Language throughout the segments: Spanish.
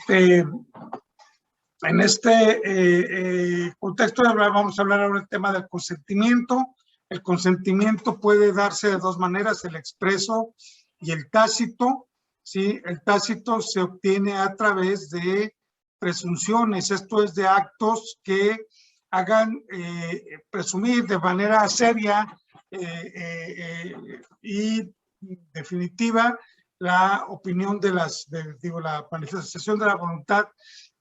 En este contexto vamos a hablar ahora del tema del consentimiento. El consentimiento puede darse de dos maneras, el expreso y el tácito. ¿Sí? El tácito se obtiene a través de presunciones, esto es de actos que hagan presumir de manera seria y definitiva la opinión de la manifestación de la voluntad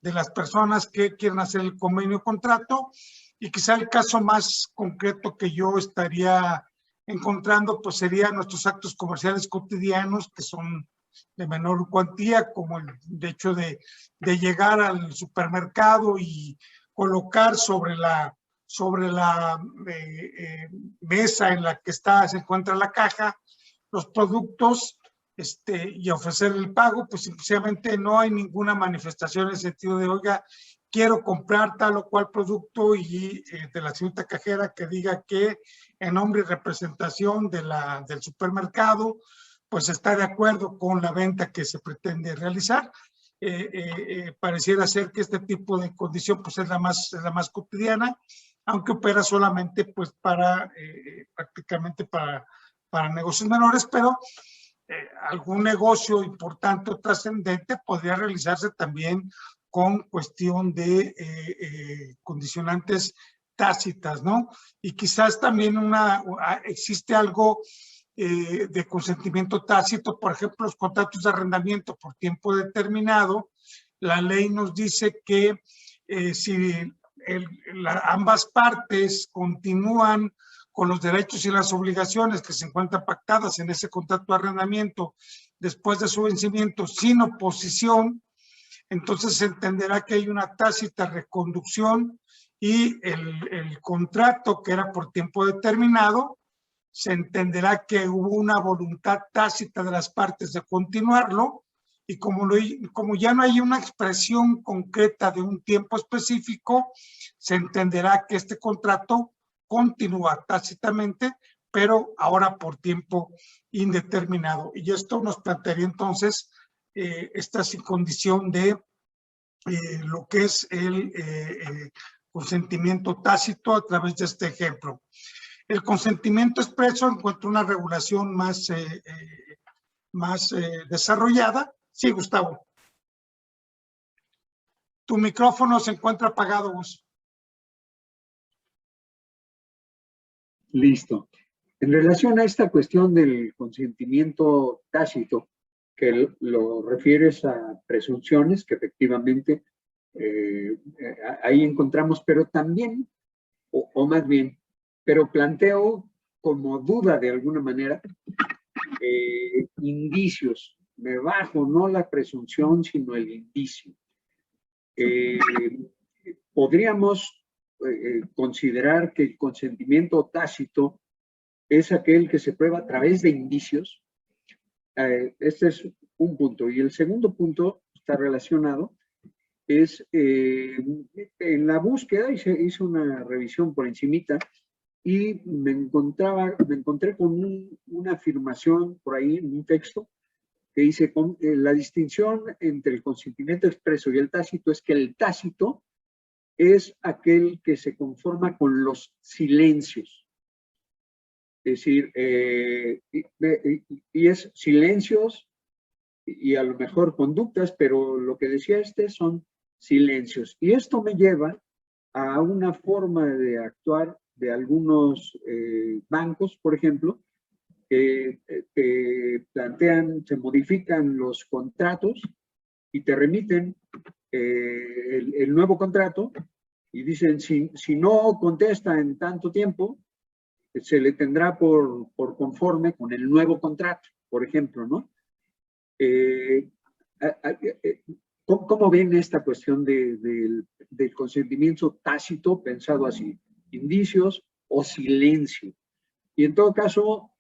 de las personas que quieren hacer el convenio o contrato. Y quizá el caso más concreto que yo estaría encontrando pues serían nuestros actos comerciales cotidianos, que son de menor cuantía, como el hecho de llegar al supermercado y colocar sobre la mesa en la que se encuentra la caja los productos y ofrecer el pago. Pues simplemente no hay ninguna manifestación en el sentido de, oiga, quiero comprar tal o cual producto, y de la señorita cajera que diga que en nombre y representación del supermercado pues está de acuerdo con la venta que se pretende realizar. Pareciera ser que este tipo de condición pues es la más cotidiana, aunque opera solamente pues prácticamente para negocios menores, pero algún negocio importante o trascendente podría realizarse también con cuestión de condicionantes tácitas, ¿no? Y quizás también existe algo de consentimiento tácito, por ejemplo, los contratos de arrendamiento por tiempo determinado. La ley nos dice que si ambas partes continúan con los derechos y las obligaciones que se encuentran pactadas en ese contrato de arrendamiento después de su vencimiento sin oposición, entonces se entenderá que hay una tácita reconducción, y el contrato que era por tiempo determinado, se entenderá que hubo una voluntad tácita de las partes de continuarlo, y como ya no hay una expresión concreta de un tiempo específico, se entenderá que este contrato continúa tácitamente, pero ahora por tiempo indeterminado. Y esto nos plantearía entonces esta sin condición de lo que es el consentimiento tácito a través de este ejemplo. El consentimiento expreso encuentra una regulación más desarrollada. Sí, Gustavo. Tu micrófono se encuentra apagado, Gus. Listo. En relación a esta cuestión del consentimiento tácito, que lo refieres a presunciones, que efectivamente ahí encontramos, pero también, o más bien, pero planteo como duda de alguna manera, indicios. Me bajo no la presunción, sino el indicio. Podríamos considerar que el consentimiento tácito es aquel que se prueba a través de indicios. Este es un punto. Y el segundo punto está relacionado, es en la búsqueda, hice una revisión por encimita, y me encontré con una afirmación por ahí en un texto que dice, la distinción entre el consentimiento expreso y el tácito es que el tácito es aquel que se conforma con los silencios. Es decir, y es silencios y a lo mejor conductas, pero lo que decía son silencios. Y esto me lleva a una forma de actuar de algunos bancos, por ejemplo, que plantean, se modifican los contratos y te remiten el nuevo contrato y dicen, si no contesta en tanto tiempo, se le tendrá por conforme con el nuevo contrato, por ejemplo, ¿no? ¿Cómo ven esta cuestión del consentimiento tácito pensado así? ¿Indicios o silencio? Y en todo caso,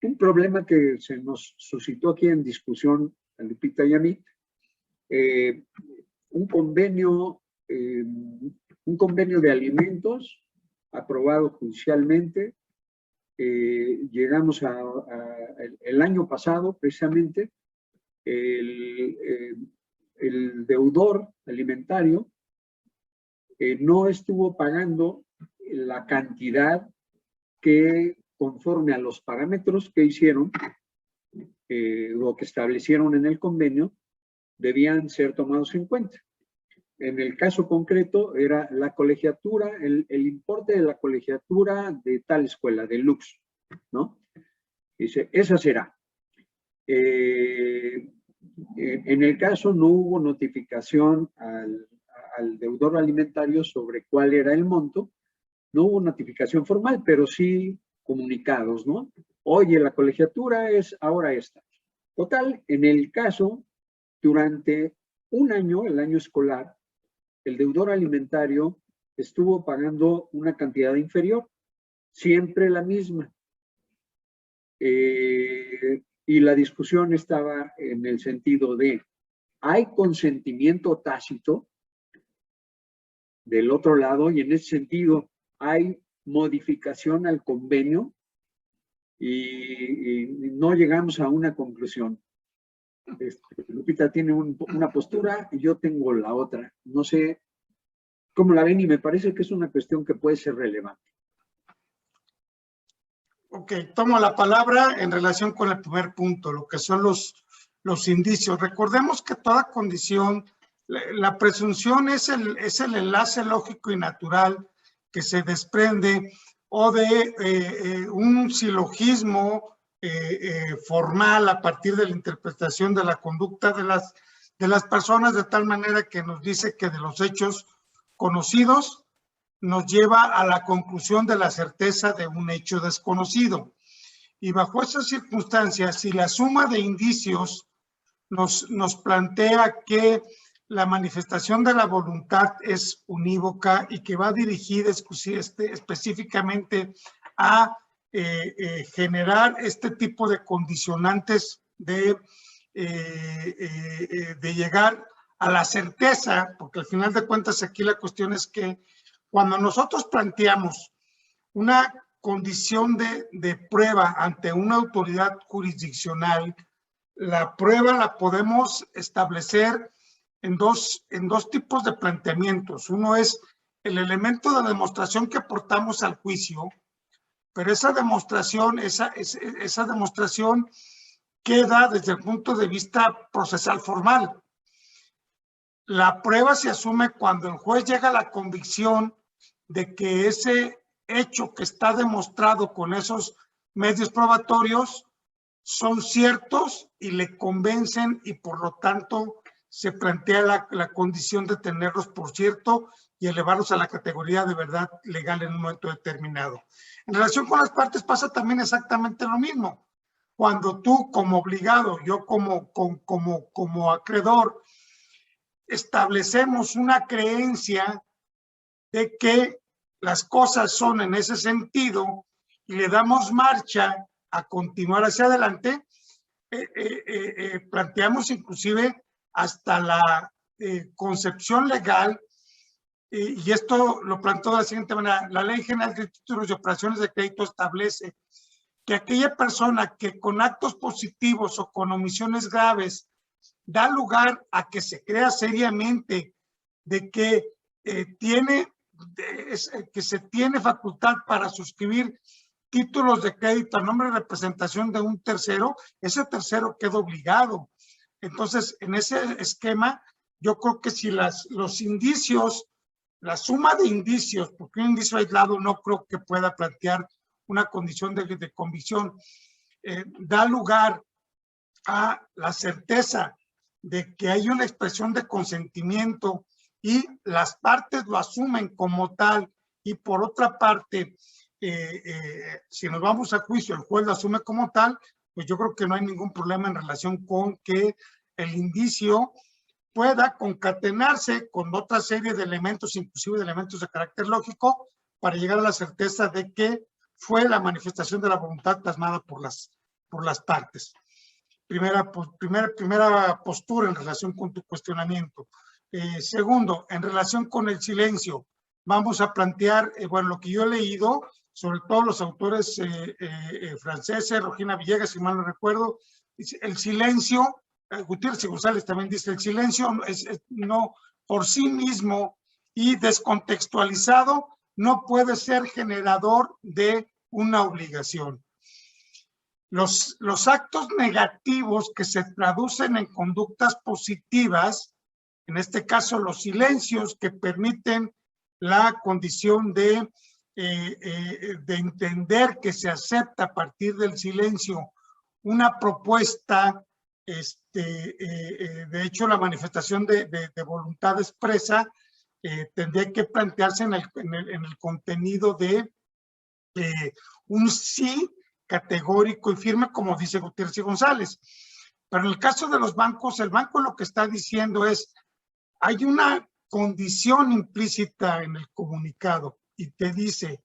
un problema que se nos suscitó aquí en discusión a Lupita y a mí, un convenio de alimentos aprobado judicialmente, llegamos el año pasado, precisamente, el deudor alimentario no estuvo pagando la cantidad que, conforme a los parámetros que hicieron o que establecieron en el convenio, debían ser tomados en cuenta. En el caso concreto era la colegiatura, el importe de la colegiatura de tal escuela, de Lux, ¿no? Dice, esa será. En el caso no hubo notificación al deudor alimentario sobre cuál era el monto, no hubo notificación formal, pero sí comunicados, ¿no? Oye, la colegiatura es ahora esta. Total, en el caso, durante un año, el año escolar, el deudor alimentario estuvo pagando una cantidad inferior, siempre la misma. Y la discusión estaba en el sentido de, ¿hay consentimiento tácito del otro lado? Y en ese sentido, ¿hay modificación al convenio? Y no llegamos a una conclusión. Lupita tiene una postura y yo tengo la otra. No sé cómo la ven y me parece que es una cuestión que puede ser relevante. Ok, tomo la palabra en relación con el primer punto, lo que son los indicios. Recordemos que toda condición, la presunción es el enlace lógico y natural que se desprende o de un silogismo formal a partir de la interpretación de la conducta de las personas, de tal manera que nos dice que de los hechos conocidos nos lleva a la conclusión de la certeza de un hecho desconocido. Y bajo esas circunstancias, si la suma de indicios nos plantea que la manifestación de la voluntad es unívoca y que va dirigida específicamente a generar este tipo de condicionantes de llegar a la certeza, porque al final de cuentas aquí la cuestión es que cuando nosotros planteamos una condición de prueba ante una autoridad jurisdiccional, la prueba la podemos establecer en dos tipos de planteamientos. Uno es el elemento de demostración que aportamos al juicio, pero esa demostración queda desde el punto de vista procesal formal. La prueba se asume cuando el juez llega a la convicción de que ese hecho que está demostrado con esos medios probatorios son ciertos y le convencen y por lo tanto se plantea la condición de tenerlos por cierto y elevarlos a la categoría de verdad legal en un momento determinado. En relación con las partes pasa también exactamente lo mismo. Cuando tú como obligado, yo como acreedor, establecemos una creencia de que las cosas son en ese sentido y le damos marcha a continuar hacia adelante, planteamos inclusive hasta la concepción legal, y esto lo planteó de la siguiente manera: la Ley General de Títulos y Operaciones de Crédito establece que aquella persona que con actos positivos o con omisiones graves da lugar a que se crea seriamente de que que se tiene facultad para suscribir títulos de crédito a nombre de representación de un tercero, ese tercero queda obligado. Entonces, en ese esquema, yo creo que si los indicios, la suma de indicios, porque un indicio aislado no creo que pueda plantear una condición de convicción, da lugar a la certeza de que hay una expresión de consentimiento y las partes lo asumen como tal, y por otra parte, si nos vamos a juicio, el juez lo asume como tal, pues yo creo que no hay ningún problema en relación con que el indicio pueda concatenarse con otra serie de elementos, inclusive de elementos de carácter lógico, para llegar a la certeza de que fue la manifestación de la voluntad plasmada por las partes. Primera postura en relación con tu cuestionamiento. Segundo, en relación con el silencio, vamos a plantear, bueno, lo que yo he leído sobre todo los autores franceses, Regina Villegas, si mal no recuerdo, dice, el silencio, Gutiérrez y González también dice, el silencio no por sí mismo y descontextualizado no puede ser generador de una obligación. Los actos negativos que se traducen en conductas positivas, en este caso los silencios que permiten la condición de entender que se acepta a partir del silencio una propuesta, de hecho la manifestación de voluntad expresa tendría que plantearse en el contenido de un sí categórico y firme, como dice Gutiérrez y González. Pero en el caso de los bancos, el banco lo que está diciendo es, hay una condición implícita en el comunicado y te dice,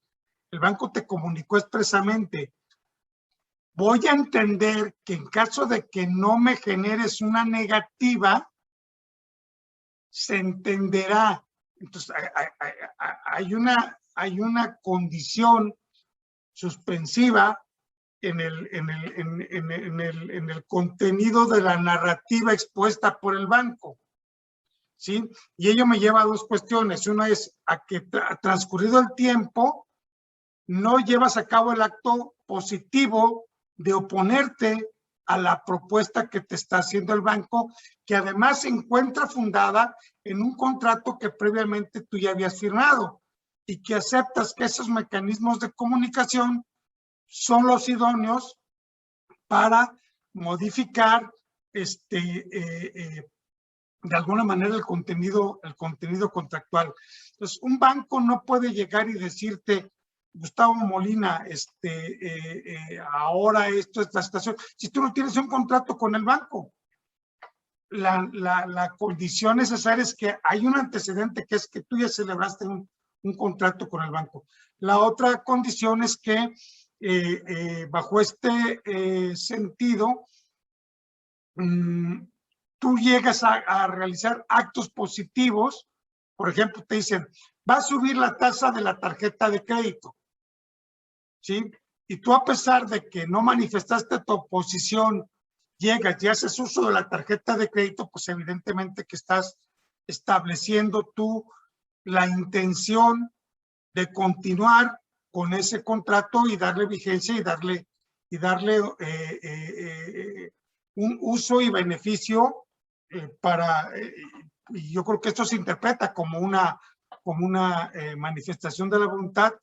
el banco te comunicó expresamente, voy a entender que en caso de que no me generes una negativa, se entenderá. Entonces, hay una condición suspensiva en el contenido de la narrativa expuesta por el banco, ¿sí? Y ello me lleva a dos cuestiones. Una es a que transcurrido el tiempo, no llevas a cabo el acto positivo de oponerte a la propuesta que te está haciendo el banco, que además se encuentra fundada en un contrato que previamente tú ya habías firmado y que aceptas que esos mecanismos de comunicación son los idóneos para modificar de alguna manera el contenido contractual. Entonces, un banco no puede llegar y decirte, Gustavo Molina, ahora esto es la situación, si tú no tienes un contrato con el banco. La condición necesaria es que hay un antecedente, que es que tú ya celebraste un contrato con el banco. La otra condición es que bajo este sentido, tú llegas a realizar actos positivos. Por ejemplo, te dicen, va a subir la tasa de la tarjeta de crédito, ¿sí? Y tú, a pesar de que no manifestaste tu oposición, llegas y haces uso de la tarjeta de crédito, pues evidentemente que estás estableciendo tú la intención de continuar con ese contrato y darle vigencia y darle un uso y beneficio y yo creo que esto se interpreta como una manifestación de la voluntad,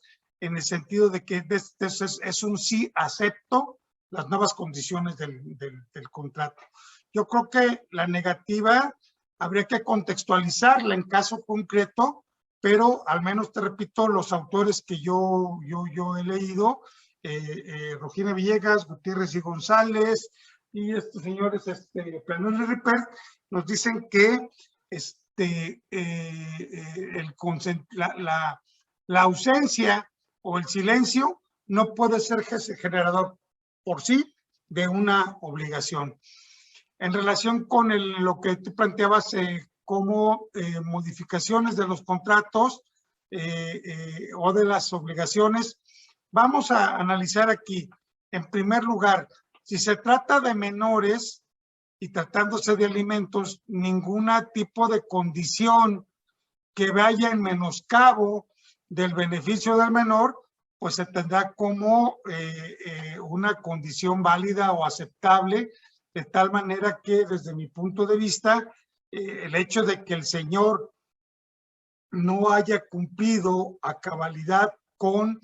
en el sentido de que es un sí acepto las nuevas condiciones del contrato. Yo creo que la negativa habría que contextualizarla en caso concreto, pero al menos te repito, los autores que yo he leído, Regina Villegas, Gutiérrez y González, y estos señores, Planel y Ripert, nos dicen que la ausencia o el silencio no puede ser generador por sí de una obligación. En relación con lo que tú planteabas como modificaciones de los contratos o de las obligaciones, vamos a analizar aquí, en primer lugar, si se trata de menores y tratándose de alimentos, ningún tipo de condición que vaya en menoscabo del beneficio del menor, pues se tendrá como una condición válida o aceptable, de tal manera que desde mi punto de vista, el hecho de que el señor no haya cumplido a cabalidad con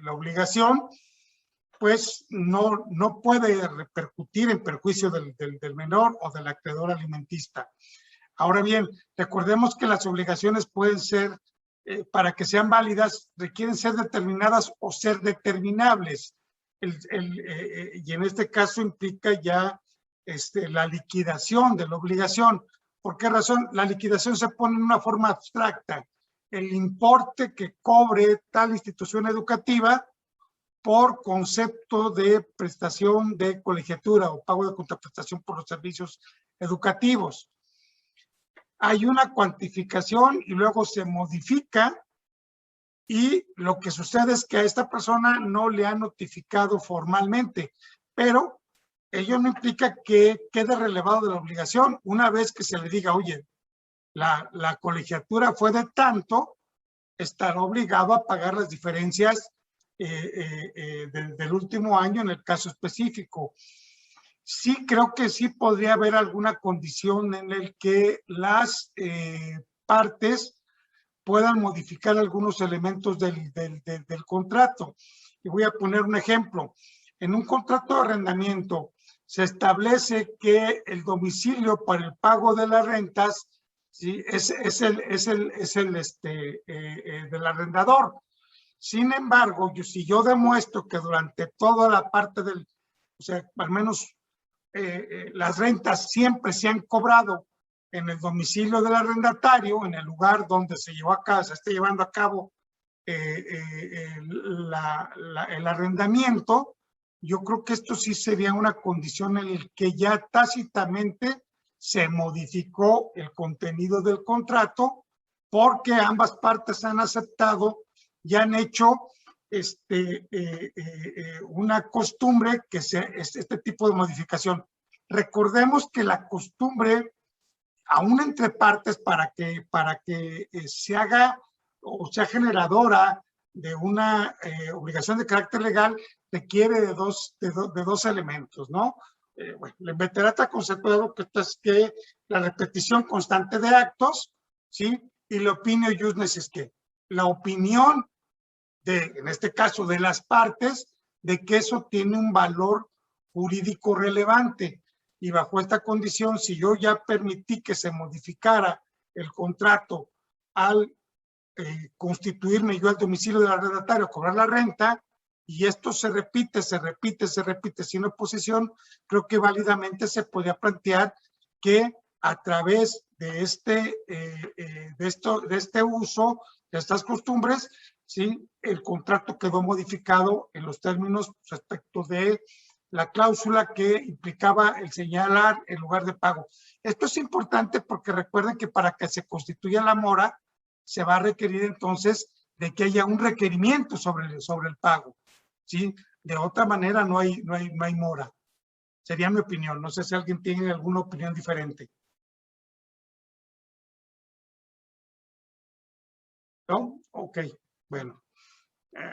la obligación, pues no puede repercutir en perjuicio del menor o del acreedor alimentista. Ahora bien, recordemos que las obligaciones pueden ser, para que sean válidas, requieren ser determinadas o ser determinables. Y en este caso implica ya la liquidación de la obligación. ¿Por qué razón? La liquidación se pone en una forma abstracta. El importe que cobre tal institución educativa por concepto de prestación de colegiatura o pago de contraprestación por los servicios educativos. Hay una cuantificación y luego se modifica y lo que sucede es que a esta persona no le han notificado formalmente, pero ello no implica que quede relevado de la obligación. Una vez que se le diga, oye, la colegiatura fue de tanto, estará obligado a pagar las diferencias del último año en el caso específico. Sí, creo que sí podría haber alguna condición en el que las partes puedan modificar algunos elementos del contrato. Y voy a poner un ejemplo. En un contrato de arrendamiento se establece que el domicilio para el pago de las rentas, ¿sí?, es el del arrendador. Sin embargo, si yo demuestro que durante toda la parte o sea, al menos las rentas siempre se han cobrado en el domicilio del arrendatario, en el lugar donde se esté llevando a cabo el arrendamiento, yo creo que esto sí sería una condición en la que ya tácitamente se modificó el contenido del contrato, porque ambas partes han aceptado y han hecho una costumbre que este tipo de modificación. Recordemos que la costumbre, aún entre partes, para que se haga o sea generadora de una obligación de carácter legal, requiere de dos elementos, ¿no? Bueno, la inveterata conceptual que es que la repetición constante de actos, ¿sí? Y la opinio ius es que la opinión en este caso, de las partes, de que eso tiene un valor jurídico relevante. Y bajo esta condición, si yo ya permití que se modificara el contrato al constituirme yo al domicilio del arrendatario, cobrar la renta, y esto se repite sin oposición, creo que válidamente se podría plantear que a través de este uso, de estas costumbres, ¿sí?, el contrato quedó modificado en los términos respecto de la cláusula que implicaba el señalar el lugar de pago. Esto es importante porque recuerden que para que se constituya la mora, se va a requerir entonces de que haya un requerimiento sobre el pago, ¿sí? De otra manera no hay mora. Sería mi opinión. No sé si alguien tiene alguna opinión diferente. ¿No? Ok, bueno.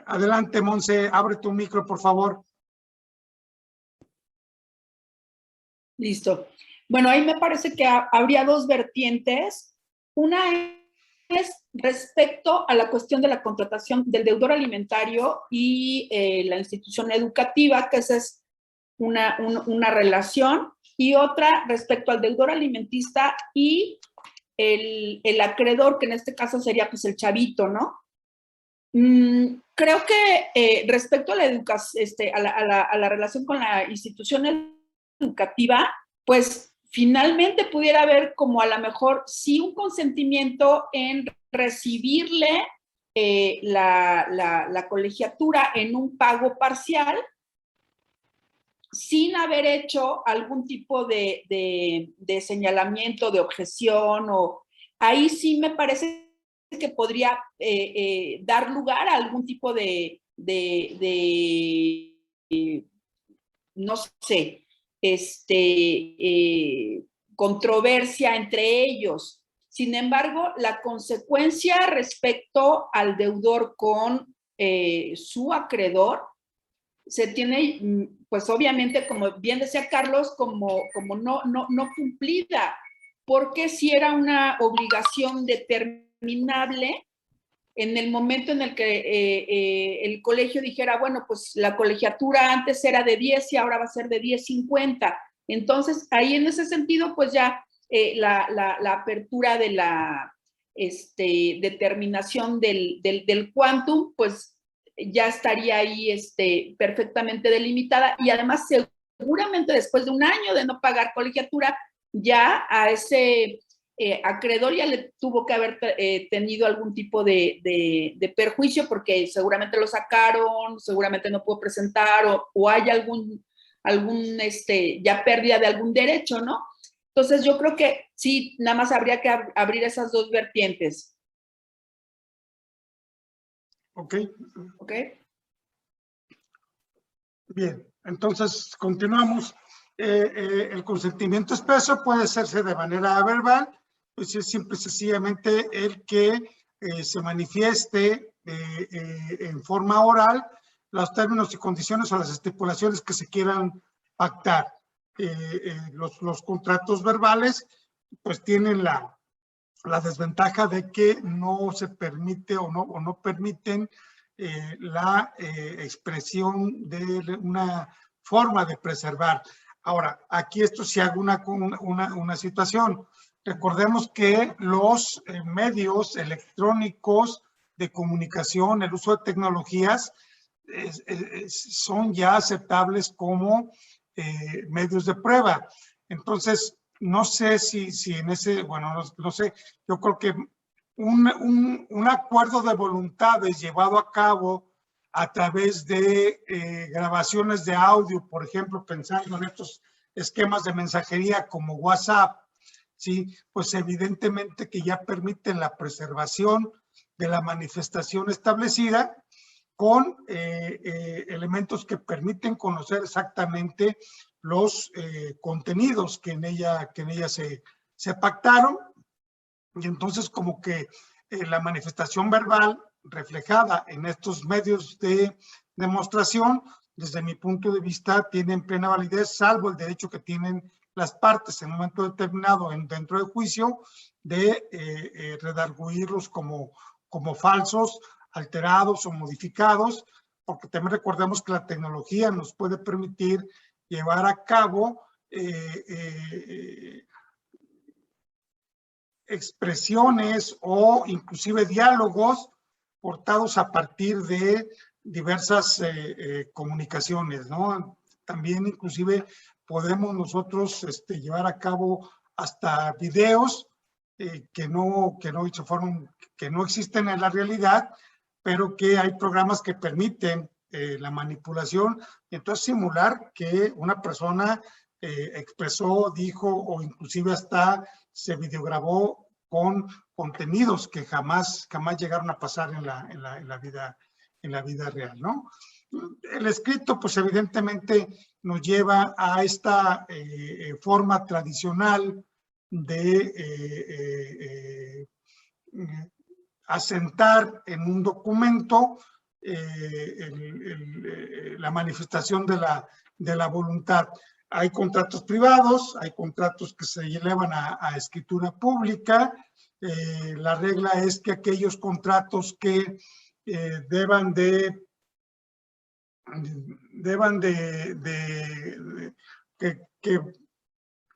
Adelante, Monse, abre tu micro, por favor. Listo. Bueno, ahí me parece que habría dos vertientes. Una es respecto a la cuestión de la contratación del deudor alimentario y la institución educativa, que esa es una relación, y otra respecto al deudor alimentista y el acreedor, que en este caso sería pues el chavito, ¿no? Creo que respecto a la relación con la institución educativa, pues finalmente pudiera haber como a lo mejor sí un consentimiento en recibirle la colegiatura en un pago parcial, sin haber hecho algún tipo de señalamiento, de objeción, o ahí sí me parece que podría dar lugar a algún tipo no sé, controversia entre ellos. Sin embargo, la consecuencia respecto al deudor con su acreedor se tiene, pues obviamente, como bien decía Carlos, como no cumplida, porque si era una obligación determinable en el momento en el que el colegio dijera, bueno, pues la colegiatura antes era de 10 y ahora va a ser de 10.50. Entonces, ahí en ese sentido, pues ya la apertura de la determinación del quantum, pues ya estaría ahí perfectamente delimitada, y además seguramente después de un año de no pagar colegiatura, ya a ese acreedor ya le tuvo que haber tenido algún tipo de perjuicio, porque seguramente lo sacaron, seguramente no pudo presentar, o hay algún ya pérdida de algún derecho, ¿no? Entonces yo creo que sí, nada más habría que abrir esas dos vertientes. ¿Ok? ¿Ok? Bien, entonces continuamos. El consentimiento expreso puede hacerse de manera verbal, pues es simple y sencillamente el que se manifieste en forma oral los términos y condiciones o las estipulaciones que se quieran pactar. Los contratos verbales pues tienen la desventaja de que no se permite o no permiten la expresión de una forma de preservar. Ahora, aquí esto sí hago una situación. Recordemos que los medios electrónicos de comunicación, el uso de tecnologías, son ya aceptables como medios de prueba. Entonces, no sé si en ese, bueno, no sé, yo creo que un acuerdo de voluntades llevado a cabo a través de grabaciones de audio, por ejemplo, pensando en estos esquemas de mensajería como WhatsApp, ¿sí? Pues evidentemente que ya permiten la preservación de la manifestación establecida con elementos que permiten conocer exactamente los contenidos que en ella se pactaron, y entonces como que la manifestación verbal reflejada en estos medios de demostración, desde mi punto de vista, tienen plena validez, salvo el derecho que tienen las partes en un momento determinado dentro del juicio de redarguirlos como falsos, alterados o modificados, porque también recordemos que la tecnología nos puede permitir llevar a cabo expresiones o inclusive diálogos portados a partir de diversas comunicaciones, ¿no? También inclusive podemos nosotros llevar a cabo hasta videos que no existen en la realidad, pero que hay programas que permiten la manipulación, y entonces simular que una persona expresó, dijo o inclusive hasta se videograbó con contenidos que jamás llegaron a pasar en la vida real, ¿no? El escrito, pues evidentemente nos lleva a esta forma tradicional de asentar en un documento la manifestación de la voluntad. Hay contratos privados, hay contratos que se elevan a escritura pública. La regla es que aquellos contratos que deban de que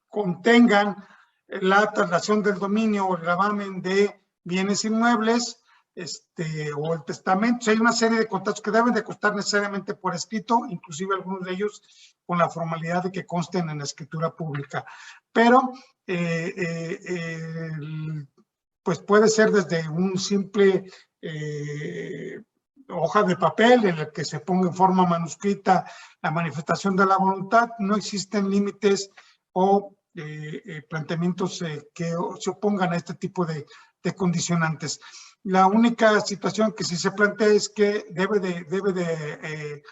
contengan la traslación del dominio o el gravamen de bienes inmuebles, o el testamento. O sea, hay una serie de contratos que deben de constar necesariamente por escrito, inclusive algunos de ellos con la formalidad de que consten en la escritura pública. Pero, pues puede ser desde un simple hoja de papel en el que se ponga en forma manuscrita la manifestación de la voluntad. No existen límites o planteamientos que se opongan a este tipo de condicionantes. La única situación que sí se plantea es que debe de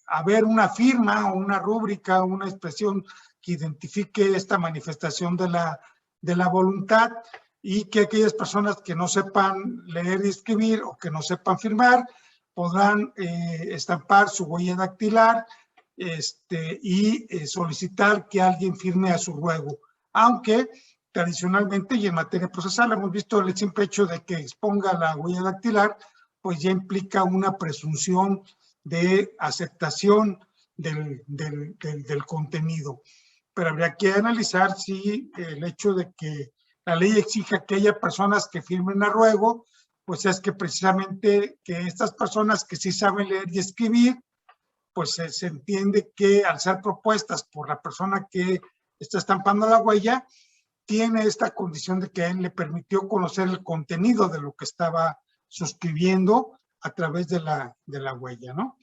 haber una firma o una rúbrica, una expresión que identifique esta manifestación de la voluntad, y que aquellas personas que no sepan leer y escribir o que no sepan firmar podrán estampar su huella dactilar y solicitar que alguien firme a su ruego. Aunque tradicionalmente y en materia procesal hemos visto el simple hecho de que exponga la huella dactilar, pues ya implica una presunción de aceptación del contenido. Pero habría que analizar si el hecho de que la ley exija que haya personas que firmen a ruego, pues es que precisamente que estas personas que sí saben leer y escribir, pues se entiende que al ser propuestas por la persona que está estampando la huella, tiene esta condición de que a él le permitió conocer el contenido de lo que estaba suscribiendo a través de la huella, ¿no?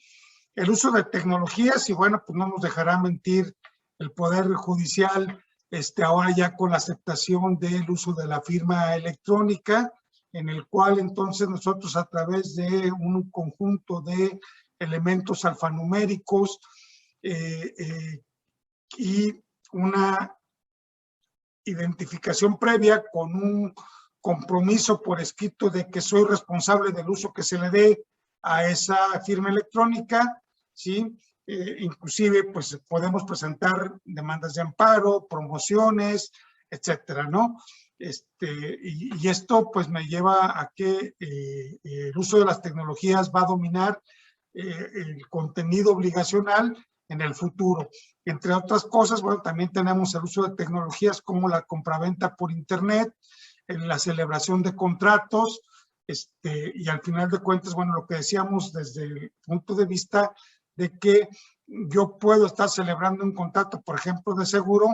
El uso de tecnologías, y bueno, pues no nos dejará mentir el Poder Judicial, ahora ya con la aceptación del uso de la firma electrónica en el cual entonces nosotros a través de un conjunto de elementos alfanuméricos y una identificación previa con un compromiso por escrito de que soy responsable del uso que se le dé a esa firma electrónica, ¿sí? Inclusive, pues podemos presentar demandas de amparo, promociones, etcétera, ¿no? Y esto pues me lleva a que el uso de las tecnologías va a dominar el contenido obligacional en el futuro. Entre otras cosas, bueno, también tenemos el uso de tecnologías como la compraventa por internet, la celebración de contratos, y al final de cuentas, bueno, lo que decíamos desde el punto de vista de que yo puedo estar celebrando un contrato, por ejemplo, de seguro,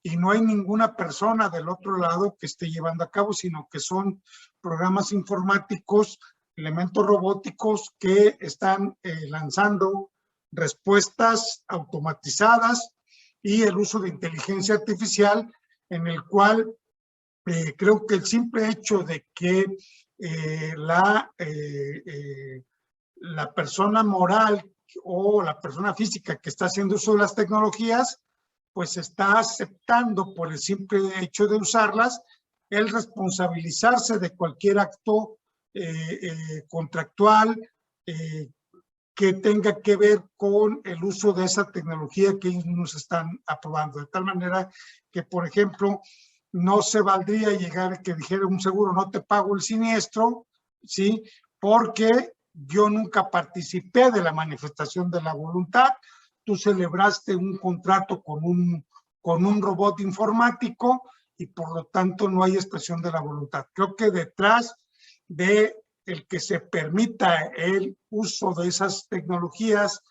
y no hay ninguna persona del otro lado que esté llevando a cabo, sino que son programas informáticos, elementos robóticos que están lanzando respuestas automatizadas y el uso de inteligencia artificial, en el cual creo que el simple hecho de que la persona moral o la persona física que está haciendo uso de las tecnologías, pues está aceptando por el simple hecho de usarlas el responsabilizarse de cualquier acto contractual que tenga que ver con el uso de esa tecnología que ellos nos están aprobando. De tal manera que, por ejemplo, no se valdría llegar que dijera un seguro, no te pago el siniestro, ¿sí? Porque yo nunca participé de la manifestación de la voluntad. Tú celebraste un contrato con un robot informático y por lo tanto no hay expresión de la voluntad. Creo que detrás de el que se permita el uso de esas tecnologías,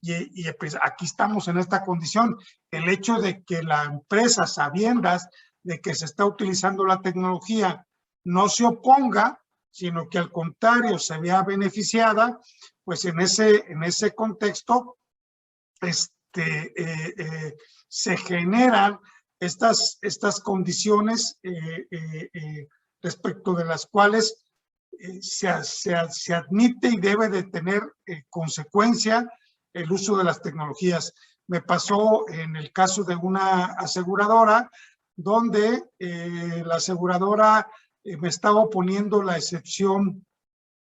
y pues aquí estamos en esta condición, el hecho de que la empresa, sabiendas de que se está utilizando la tecnología, no se oponga, sino que al contrario se vea beneficiada, pues en ese contexto se generan estas condiciones respecto de las cuales se admite y debe de tener consecuencia el uso de las tecnologías. Me pasó en el caso de una aseguradora donde la aseguradora me estaba oponiendo la excepción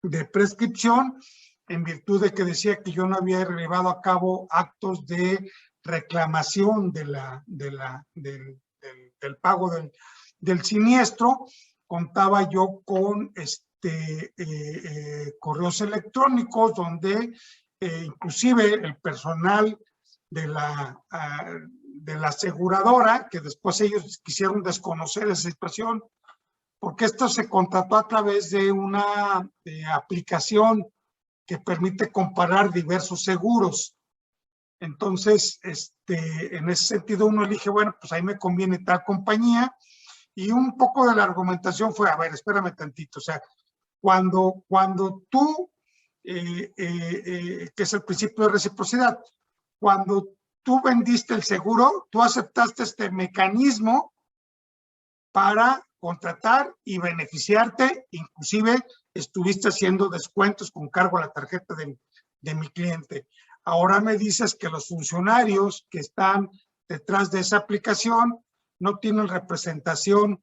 de prescripción en virtud de que decía que yo no había llevado a cabo actos de reclamación del pago del siniestro. Contaba yo con correos electrónicos donde inclusive el personal de la aseguradora, que después ellos quisieron desconocer esa situación, porque esto se contrató a través de una aplicación que permite comparar diversos seguros. Entonces, en ese sentido uno elige, bueno, pues ahí me conviene tal compañía, y un poco de la argumentación fue, a ver, espérame tantito, o sea, cuando tú, que es el principio de reciprocidad, cuando tú vendiste el seguro, tú aceptaste este mecanismo para contratar y beneficiarte, inclusive estuviste haciendo descuentos con cargo a la tarjeta de mi cliente. Ahora me dices que los funcionarios que están detrás de esa aplicación no tienen representación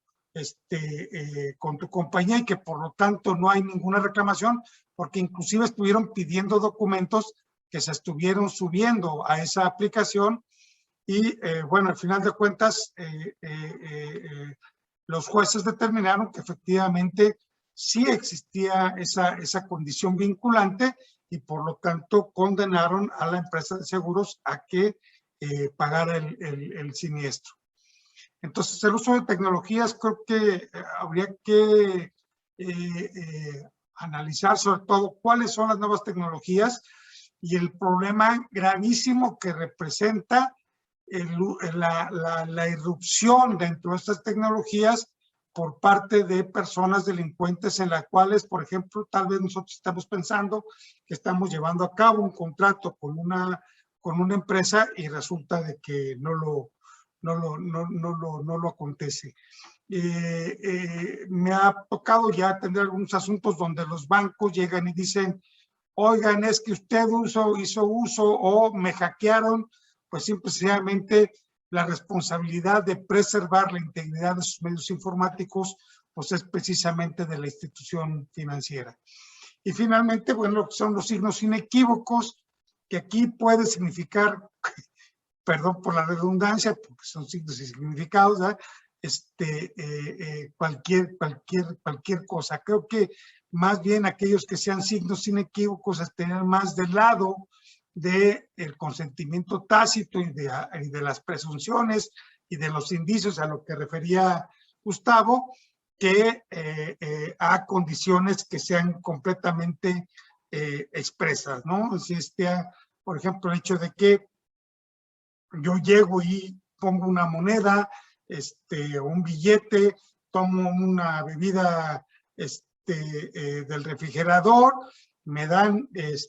con tu compañía y que por lo tanto no hay ninguna reclamación, porque inclusive estuvieron pidiendo documentos que se estuvieron subiendo a esa aplicación y bueno, al final de cuentas los jueces determinaron que efectivamente sí existía esa condición vinculante y por lo tanto condenaron a la empresa de seguros a que pagara el siniestro. Entonces, el uso de tecnologías creo que habría que analizar sobre todo cuáles son las nuevas tecnologías y el problema gravísimo que representa la irrupción dentro de estas tecnologías por parte de personas delincuentes en las cuales, por ejemplo, tal vez nosotros estamos pensando que estamos llevando a cabo un contrato con una empresa y resulta de que no lo acontece. Me ha tocado ya atender algunos asuntos donde los bancos llegan y dicen, oigan, es que usted hizo uso o me hackearon, pues simplemente la responsabilidad de preservar la integridad de sus medios informáticos, pues es precisamente de la institución financiera. Y finalmente, bueno, son los signos inequívocos, que aquí puede significar, perdón por la redundancia, porque son signos y significados, ¿verdad? Cualquier cosa. Creo que más bien aquellos que sean signos inequívocos estén más del lado del consentimiento tácito y de las presunciones y de los indicios a lo que refería Gustavo, que a condiciones que sean completamente expresas, ¿no? Si por ejemplo, el hecho de que yo llego y pongo una moneda, un billete, tomo una bebida del refrigerador, me dan el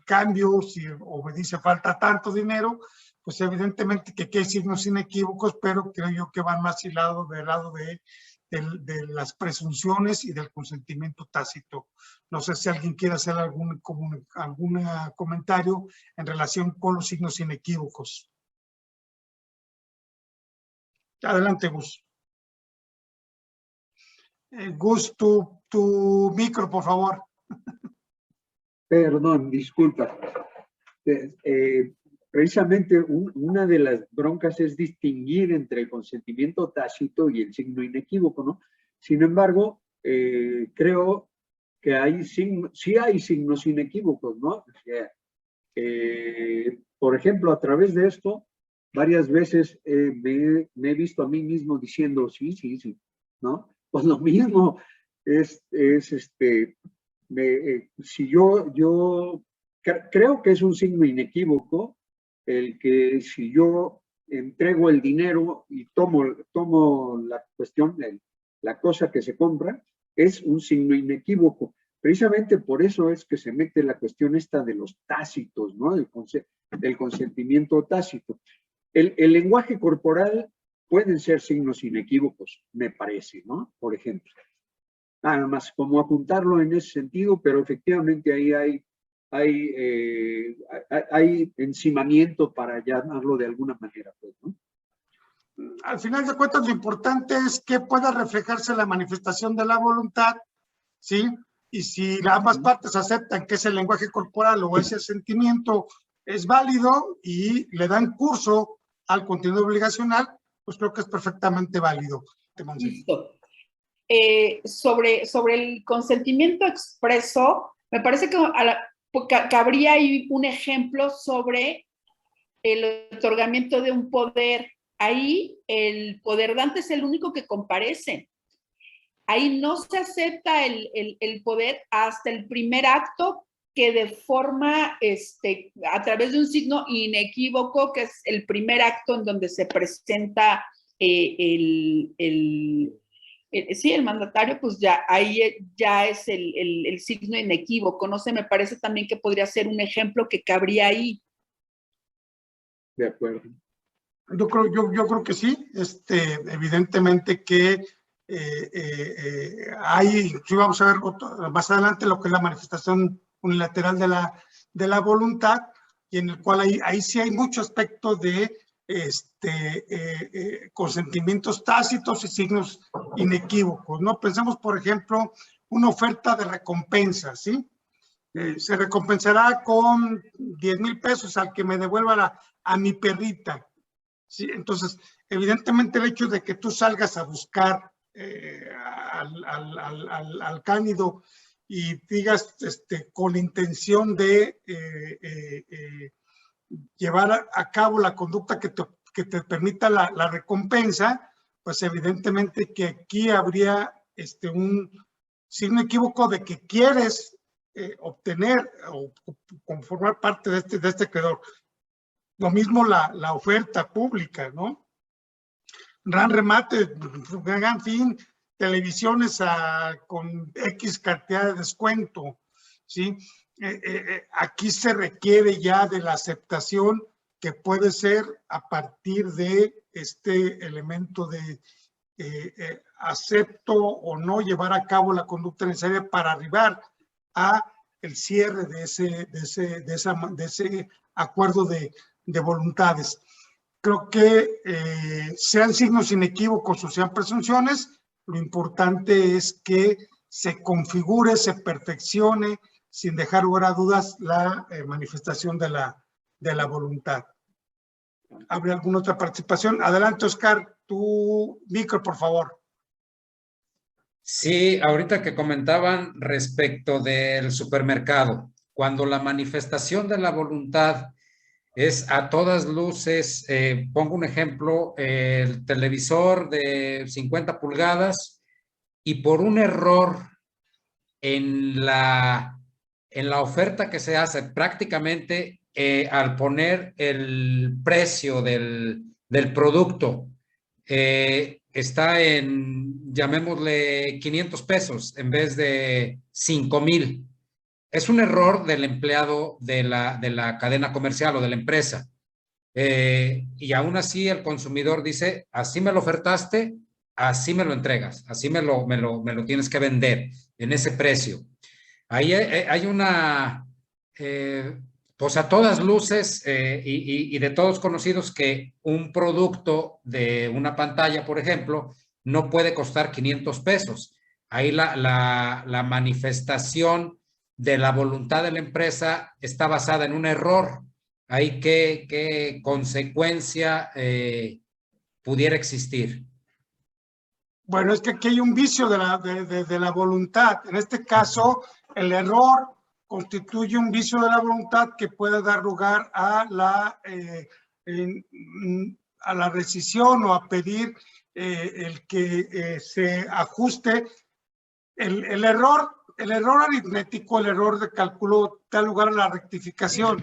cambio, o me dice falta tanto dinero, pues evidentemente que hay signos inequívocos, pero creo yo que van más del lado de las presunciones y del consentimiento tácito. No sé si alguien quiere hacer algún comentario en relación con los signos inequívocos. Adelante, Gus. Gus, tu micro, por favor. Perdón, disculpa. Precisamente una de las broncas es distinguir entre el consentimiento tácito y el signo inequívoco, ¿no? Sin embargo, creo que sí hay signos inequívocos, ¿no? O sea, por ejemplo, a través de esto, varias veces me he visto a mí mismo diciendo sí, ¿no? Pues lo mismo si yo creo que es un signo inequívoco el que si yo entrego el dinero y tomo la cuestión, la cosa que se compra, es un signo inequívoco. Precisamente por eso es que se mete la cuestión esta de los tácitos, ¿no? Del consentimiento tácito. El lenguaje corporal pueden ser signos inequívocos, me parece, ¿no? Por ejemplo. Nada más como apuntarlo en ese sentido, pero efectivamente ahí hay encimamiento para llamarlo de alguna manera, pues, ¿no? Al final de cuentas, lo importante es que pueda reflejarse la manifestación de la voluntad, ¿sí? Y si ambas partes aceptan que ese lenguaje corporal o ese sentimiento es válido y le dan curso al contenido obligacional, pues creo que es perfectamente válido. Listo. Sobre el consentimiento expreso, me parece que cabría ahí un ejemplo sobre el otorgamiento de un poder. Ahí el poder dante es el único que comparece. Ahí no se acepta el poder hasta el primer acto, que de forma, a través de un signo inequívoco, que es el primer acto en donde se presenta el mandatario, pues ya ahí ya es el signo inequívoco. No sé, me parece también que podría ser un ejemplo que cabría ahí. De acuerdo. Yo creo que sí. Evidentemente que vamos a ver más adelante lo que es la manifestación unilateral de la voluntad, y en el cual ahí sí hay mucho aspecto de consentimientos tácitos y signos inequívocos, ¿no? Pensemos, por ejemplo, una oferta de recompensa, ¿sí? Se recompensará con 10,000 pesos al que me devuelva a mi perrita, ¿sí? Entonces, evidentemente el hecho de que tú salgas a buscar al cánido y digas con la intención de llevar a cabo la conducta que te permita la recompensa, pues evidentemente que aquí habría un signo equívoco de que quieres obtener o conformar parte de este creador. Lo mismo la oferta pública, ¿no? Gran remate, gran fin, televisiones con X cantidad de descuento, ¿sí? Aquí se requiere ya de la aceptación que puede ser a partir de este elemento de acepto o no llevar a cabo la conducta necesaria para arribar a el cierre de ese acuerdo de voluntades. Creo que sean signos inequívocos o sean presunciones, lo importante es que se configure, se perfeccione, sin dejar lugar a dudas, la manifestación de la voluntad. ¿Habrá alguna otra participación? Adelante, Oscar, tu micro, por favor. Sí, ahorita que comentaban respecto del supermercado, cuando la manifestación de la voluntad es a todas luces, pongo un ejemplo, el televisor de 50 pulgadas y por un error en la oferta que se hace prácticamente al poner el precio del producto, está en, llamémosle 500 pesos en vez de 5,000. Es un error del empleado de la cadena comercial o de la empresa. Y aún así el consumidor dice, así me lo ofertaste, así me lo entregas, así me lo tienes que vender en ese precio. Ahí hay una, pues a todas luces y de todos conocidos que un producto de una pantalla, por ejemplo, no puede costar 500 pesos. Ahí la manifestación de la voluntad de la empresa está basada en un error. Ahí qué consecuencia pudiera existir. Bueno, es que aquí hay un vicio de la voluntad. En este caso, el error constituye un vicio de la voluntad que puede dar lugar a la rescisión o a pedir el que se ajuste. El error aritmético, el error de cálculo da lugar a la rectificación.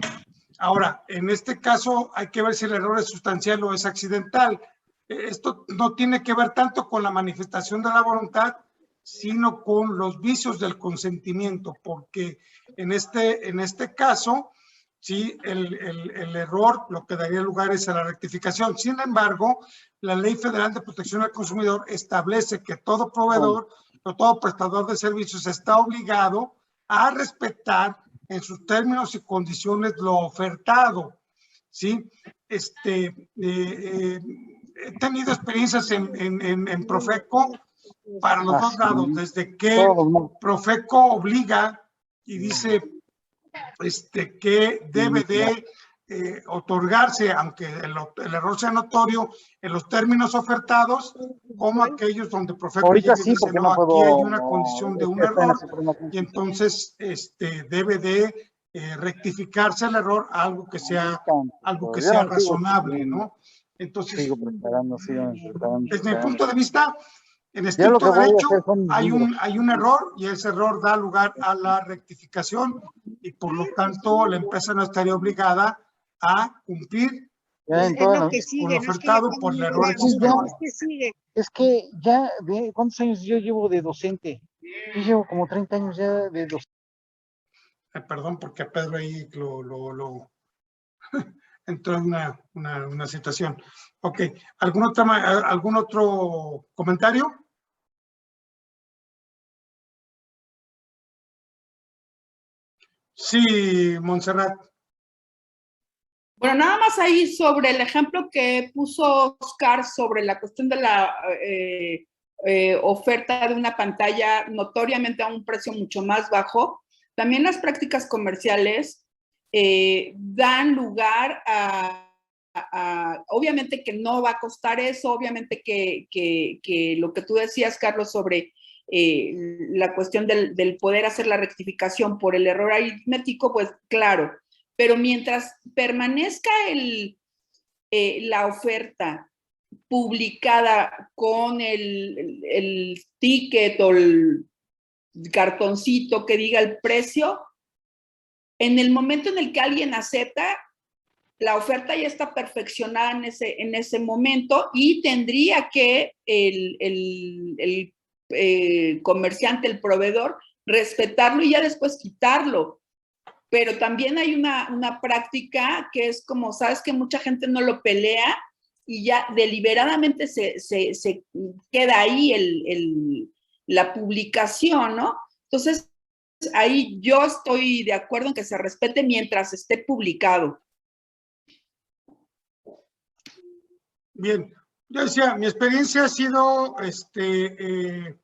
Ahora, en este caso hay que ver si el error es sustancial o es accidental. Esto no tiene que ver tanto con la manifestación de la voluntad, sino con los vicios del consentimiento, porque en este caso, sí, el error lo que daría lugar es a la rectificación. Sin embargo, la Ley Federal de Protección al Consumidor establece que todo proveedor o todo prestador de servicios está obligado a respetar en sus términos y condiciones lo ofertado, ¿sí? He tenido experiencias en Profeco para los dos lados, desde que Profeco obliga y dice que debe de otorgarse, aunque el error sea notorio, en los términos ofertados, como aquellos donde Profeco ahorita dice, no, aquí hay una condición de un error, y entonces debe de rectificarse el error a algo que sea razonable, ¿no? Entonces, desde mi punto de vista, en estricto derecho hay un error y ese error da lugar a la rectificación y por lo tanto la empresa no estaría obligada a cumplir con lo ofertado por el error existente. Es que ya, ¿cuántos años yo llevo de docente? Yo llevo como 30 años ya de docente. Perdón, porque a Pedro ahí entró en una situación. Ok, ¿algún otro comentario? Sí, Montserrat. Bueno, nada más ahí sobre el ejemplo que puso Oscar sobre la cuestión de la oferta de una pantalla notoriamente a un precio mucho más bajo. También las prácticas comerciales dan lugar obviamente que no va a costar eso, obviamente que lo que tú decías, Carlos, sobre la cuestión del poder hacer la rectificación por el error aritmético, pues claro, pero mientras permanezca la oferta publicada con el ticket o el cartoncito que diga el precio, en el momento en el que alguien acepta, la oferta ya está perfeccionada en ese momento y tendría que el comerciante, el proveedor, respetarlo y ya después quitarlo. pero también hay una práctica que es como, sabes que mucha gente no lo pelea y ya deliberadamente se queda ahí la publicación, ¿no? Entonces, ahí yo estoy de acuerdo en que se respete mientras esté publicado. Bien, yo decía, mi experiencia ha sido en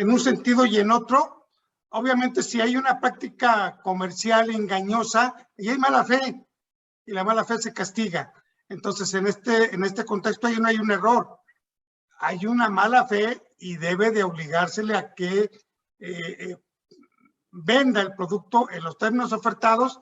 un sentido y en otro. Obviamente, si hay una práctica comercial engañosa y hay mala fe, y la mala fe se castiga. Entonces, en este contexto ahí no hay un error, hay una mala fe y debe de obligársele a que venda el producto en los términos ofertados,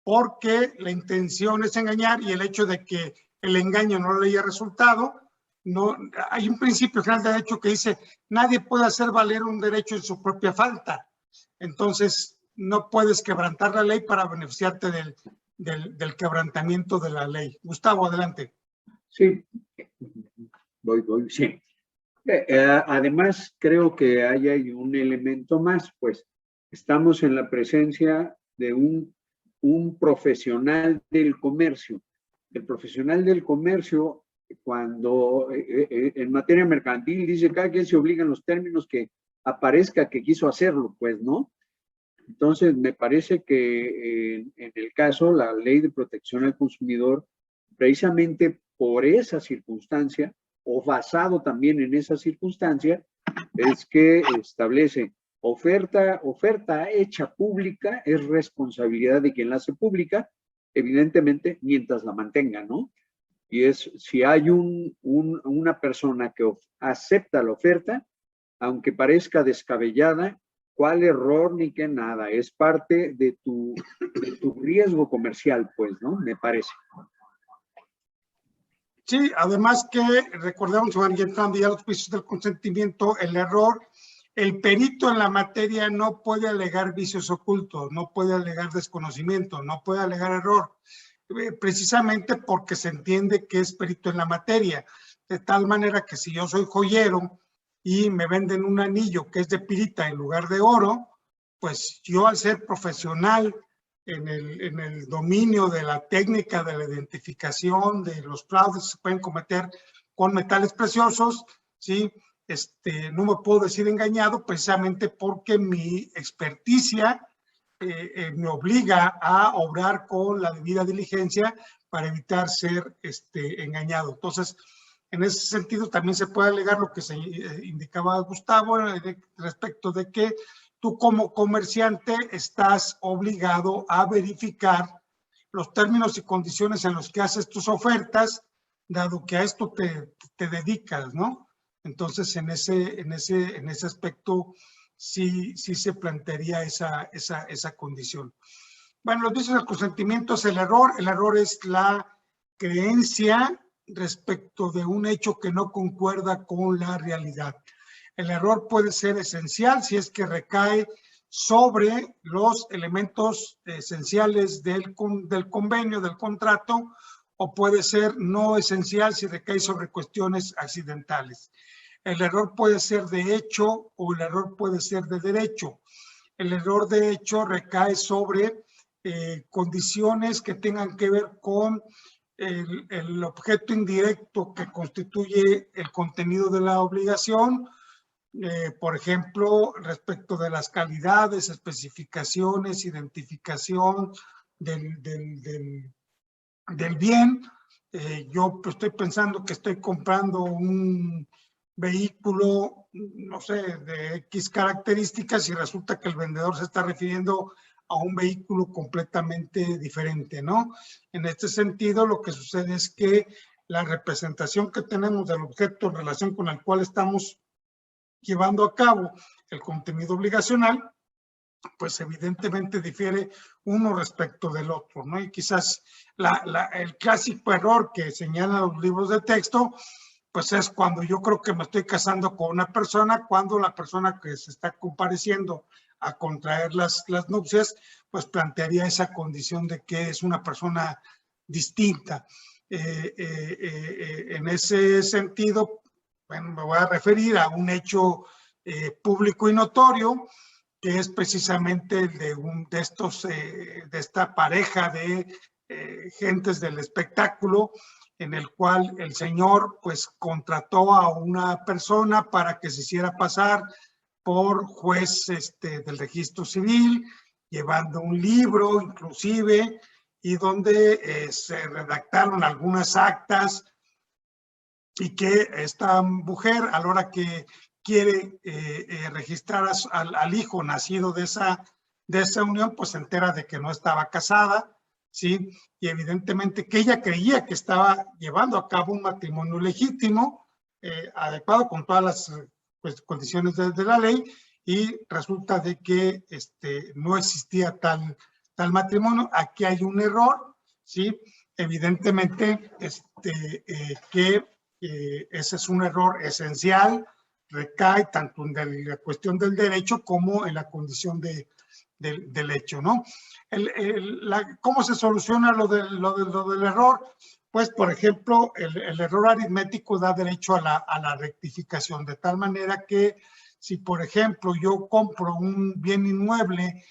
porque la intención es engañar y el hecho de que el engaño no le haya resultado, no, hay un principio general de derecho que dice, nadie puede hacer valer un derecho en su propia falta. Entonces, no puedes quebrantar la ley para beneficiarte del quebrantamiento de la ley. Gustavo, adelante. Sí, voy, sí. Además, creo que hay un elemento más, pues estamos en la presencia de un profesional del comercio. El profesional del comercio, cuando en materia mercantil dice cada quien se obliga en los términos que aparezca que quiso hacerlo, pues, ¿no? Entonces, me parece que en el caso, la Ley de Protección al Consumidor, precisamente por esa circunstancia, o basado también en esa circunstancia, es que establece oferta hecha pública, es responsabilidad de quien la hace pública, evidentemente, mientras la mantenga, ¿no? Y es, si hay una persona que acepta la oferta, aunque parezca descabellada, ¿cuál error ni qué nada? Es parte de tu riesgo comercial, pues, ¿no? Me parece. Sí, además que recordemos, van entrando ya los pisos del consentimiento, el error, el perito en la materia no puede alegar vicios ocultos, no puede alegar desconocimiento, no puede alegar error, precisamente porque se entiende que es perito en la materia, de tal manera que si yo soy joyero y me venden un anillo que es de pirita en lugar de oro, pues yo al ser profesional en el dominio de la técnica de la identificación de los fraudes que se pueden cometer con metales preciosos, ¿sí? No me puedo decir engañado precisamente porque mi experticia me obliga a obrar con la debida diligencia para evitar ser engañado. Entonces, en ese sentido también se puede alegar lo que se indicaba Gustavo respecto de que tú como comerciante estás obligado a verificar los términos y condiciones en los que haces tus ofertas, dado que a esto te dedicas, ¿no? Entonces, en ese aspecto sí se plantearía esa condición. Bueno, los vicios del consentimiento es el error es la creencia respecto de un hecho que no concuerda con la realidad. El error puede ser esencial si es que recae sobre los elementos esenciales del convenio, del contrato, o puede ser no esencial si recae sobre cuestiones accidentales. El error puede ser de hecho o el error puede ser de derecho. El error de hecho recae sobre condiciones que tengan que ver con el objeto indirecto que constituye el contenido de la obligación, por ejemplo, respecto de las calidades, especificaciones, identificación del bien. Yo estoy pensando que estoy comprando un vehículo, no sé, de X características y resulta que el vendedor se está refiriendo a un vehículo completamente diferente, ¿no? En este sentido, lo que sucede es que la representación que tenemos del objeto en relación con el cual estamos llevando a cabo el contenido obligacional, pues evidentemente difiere uno respecto del otro, ¿no? Y quizás el clásico error que señalan los libros de texto, pues es cuando yo creo que me estoy casando con una persona, cuando la persona que se está compareciendo a contraer las nupcias, pues plantearía esa condición de que es una persona distinta. En ese sentido, bueno, me voy a referir a un hecho público y notorio, que es precisamente de esta pareja de gentes del espectáculo, en el cual el señor pues contrató a una persona para que se hiciera pasar por juez del registro civil, llevando un libro inclusive, y donde se redactaron algunas actas, y que esta mujer, a la hora que quiere registrar al hijo nacido de esa unión, pues se entera de que no estaba casada, ¿sí? Y evidentemente que ella creía que estaba llevando a cabo un matrimonio legítimo, adecuado con todas las pues, condiciones de la ley, y resulta de que no existía tal matrimonio. Aquí hay un error, ¿sí? Evidentemente que ese es un error esencial, recae tanto en la cuestión del derecho como en la condición del hecho, ¿no? ¿Cómo se soluciona lo del error? Pues, por ejemplo, el error aritmético da derecho a la rectificación, de tal manera que si, por ejemplo, yo compro un bien inmueble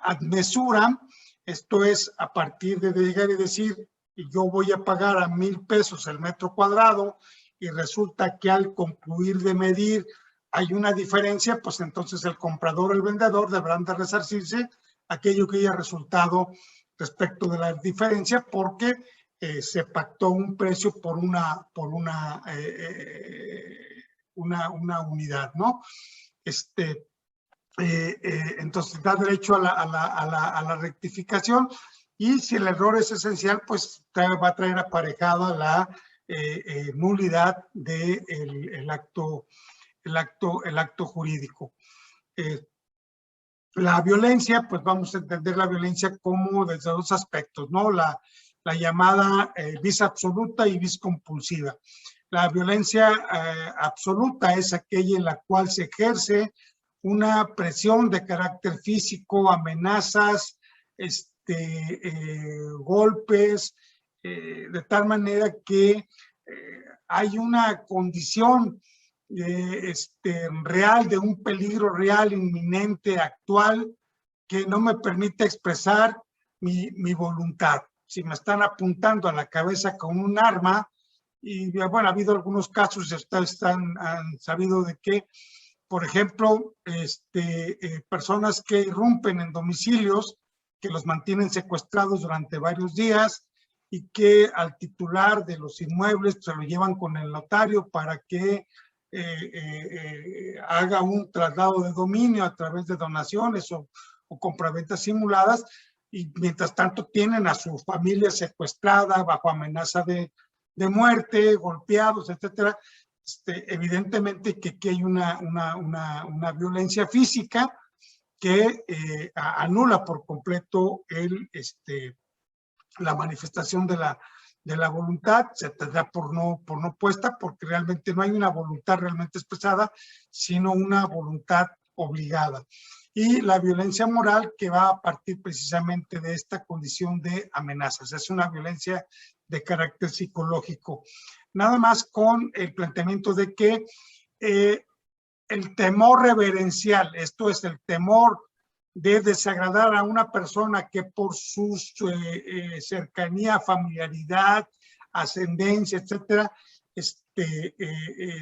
ad mesura, esto es a partir de llegar y decir, yo voy a pagar a 1,000 pesos el metro cuadrado, y resulta que al concluir de medir hay una diferencia, pues entonces el comprador o el vendedor deberán de resarcirse aquello que haya resultado respecto de la diferencia, porque se pactó un precio por una unidad, ¿no? Entonces da derecho a la rectificación, y si el error es esencial, pues va a traer aparejada la nulidad del acto jurídico. La violencia, pues vamos a entender la violencia como desde dos aspectos, ¿no? La llamada vis absoluta y vis compulsiva. La violencia absoluta es aquella en la cual se ejerce una presión de carácter físico, amenazas, golpes, de tal manera que hay una condición real, de un peligro real, inminente, actual, que no me permite expresar mi voluntad. Si me están apuntando a la cabeza con un arma, y bueno, ha habido algunos casos, ustedes han sabido de que, por ejemplo, personas que irrumpen en domicilios, que los mantienen secuestrados durante varios días, y que al titular de los inmuebles se lo llevan con el notario para que haga un traslado de dominio a través de donaciones o compraventas simuladas, y mientras tanto tienen a su familia secuestrada bajo amenaza de muerte, golpeados, etcétera. Evidentemente que aquí hay una violencia física que anula por completo la manifestación de la voluntad, se tendrá por no puesta, porque realmente no hay una voluntad realmente expresada, sino una voluntad obligada. Y la violencia moral, que va a partir precisamente de esta condición de amenazas. Es una violencia de carácter psicológico. Nada más con el planteamiento de que el temor reverencial, esto es el temor de desagradar a una persona que por su cercanía, familiaridad, ascendencia, etcétera,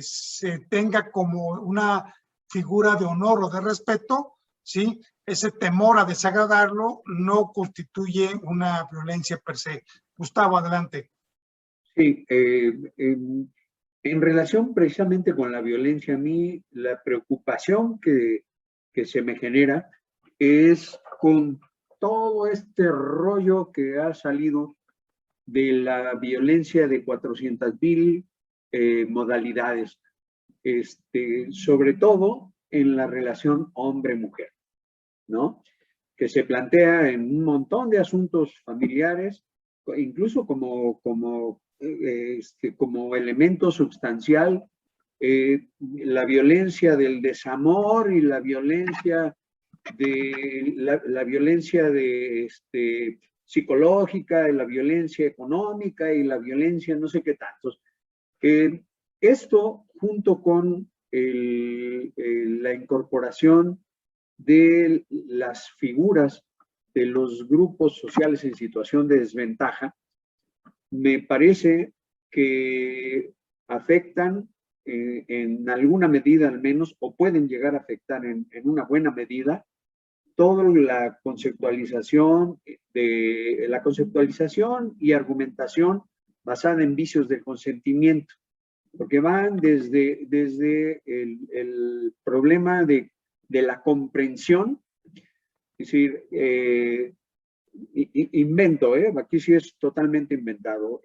se tenga como una figura de honor o de respeto, ¿sí? Ese temor a desagradarlo no constituye una violencia per se. Gustavo, adelante. Sí, en relación precisamente con la violencia, a mí la preocupación que se me genera es con todo este rollo que ha salido de la violencia de 400,000 modalidades, sobre todo en la relación hombre-mujer, ¿no? Que se plantea en un montón de asuntos familiares, incluso como elemento sustancial, la violencia del desamor y la violencia la violencia psicológica, la violencia económica y la violencia no sé qué tantos. Esto junto con la incorporación de las figuras de los grupos sociales en situación de desventaja, me parece que afectan en alguna medida al menos, o pueden llegar a afectar en una buena medida, toda la conceptualización y argumentación basada en vicios del consentimiento, porque van desde el problema de la comprensión, es decir, invento, aquí sí es totalmente inventado,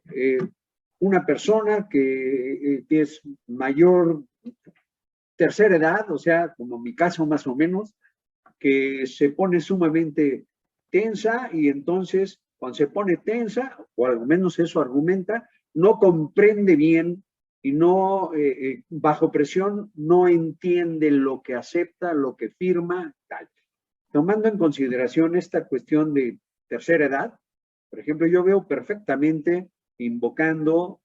una persona que es mayor tercera edad, o sea, como mi caso más o menos, que se pone sumamente tensa y entonces cuando se pone tensa, o al menos eso argumenta, no comprende bien y no, bajo presión, no entiende lo que acepta, lo que firma, tal. Tomando en consideración esta cuestión de tercera edad, por ejemplo, yo veo perfectamente invocando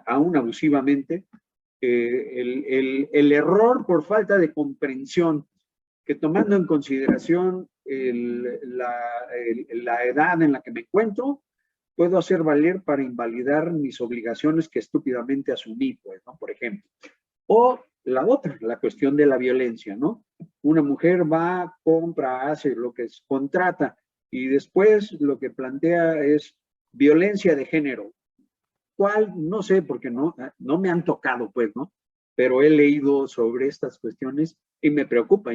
aún abusivamente el error por falta de comprensión, que tomando en consideración la edad en la que me encuentro, puedo hacer valer para invalidar mis obligaciones que estúpidamente asumí, pues, ¿no? Por ejemplo. O la otra, la cuestión de la violencia, ¿no? Una mujer va, compra, hace lo que es, contrata, y después lo que plantea es violencia de género. ¿Cuál? No sé, porque no me han tocado, pues, ¿no? Pero he leído sobre estas cuestiones y me preocupa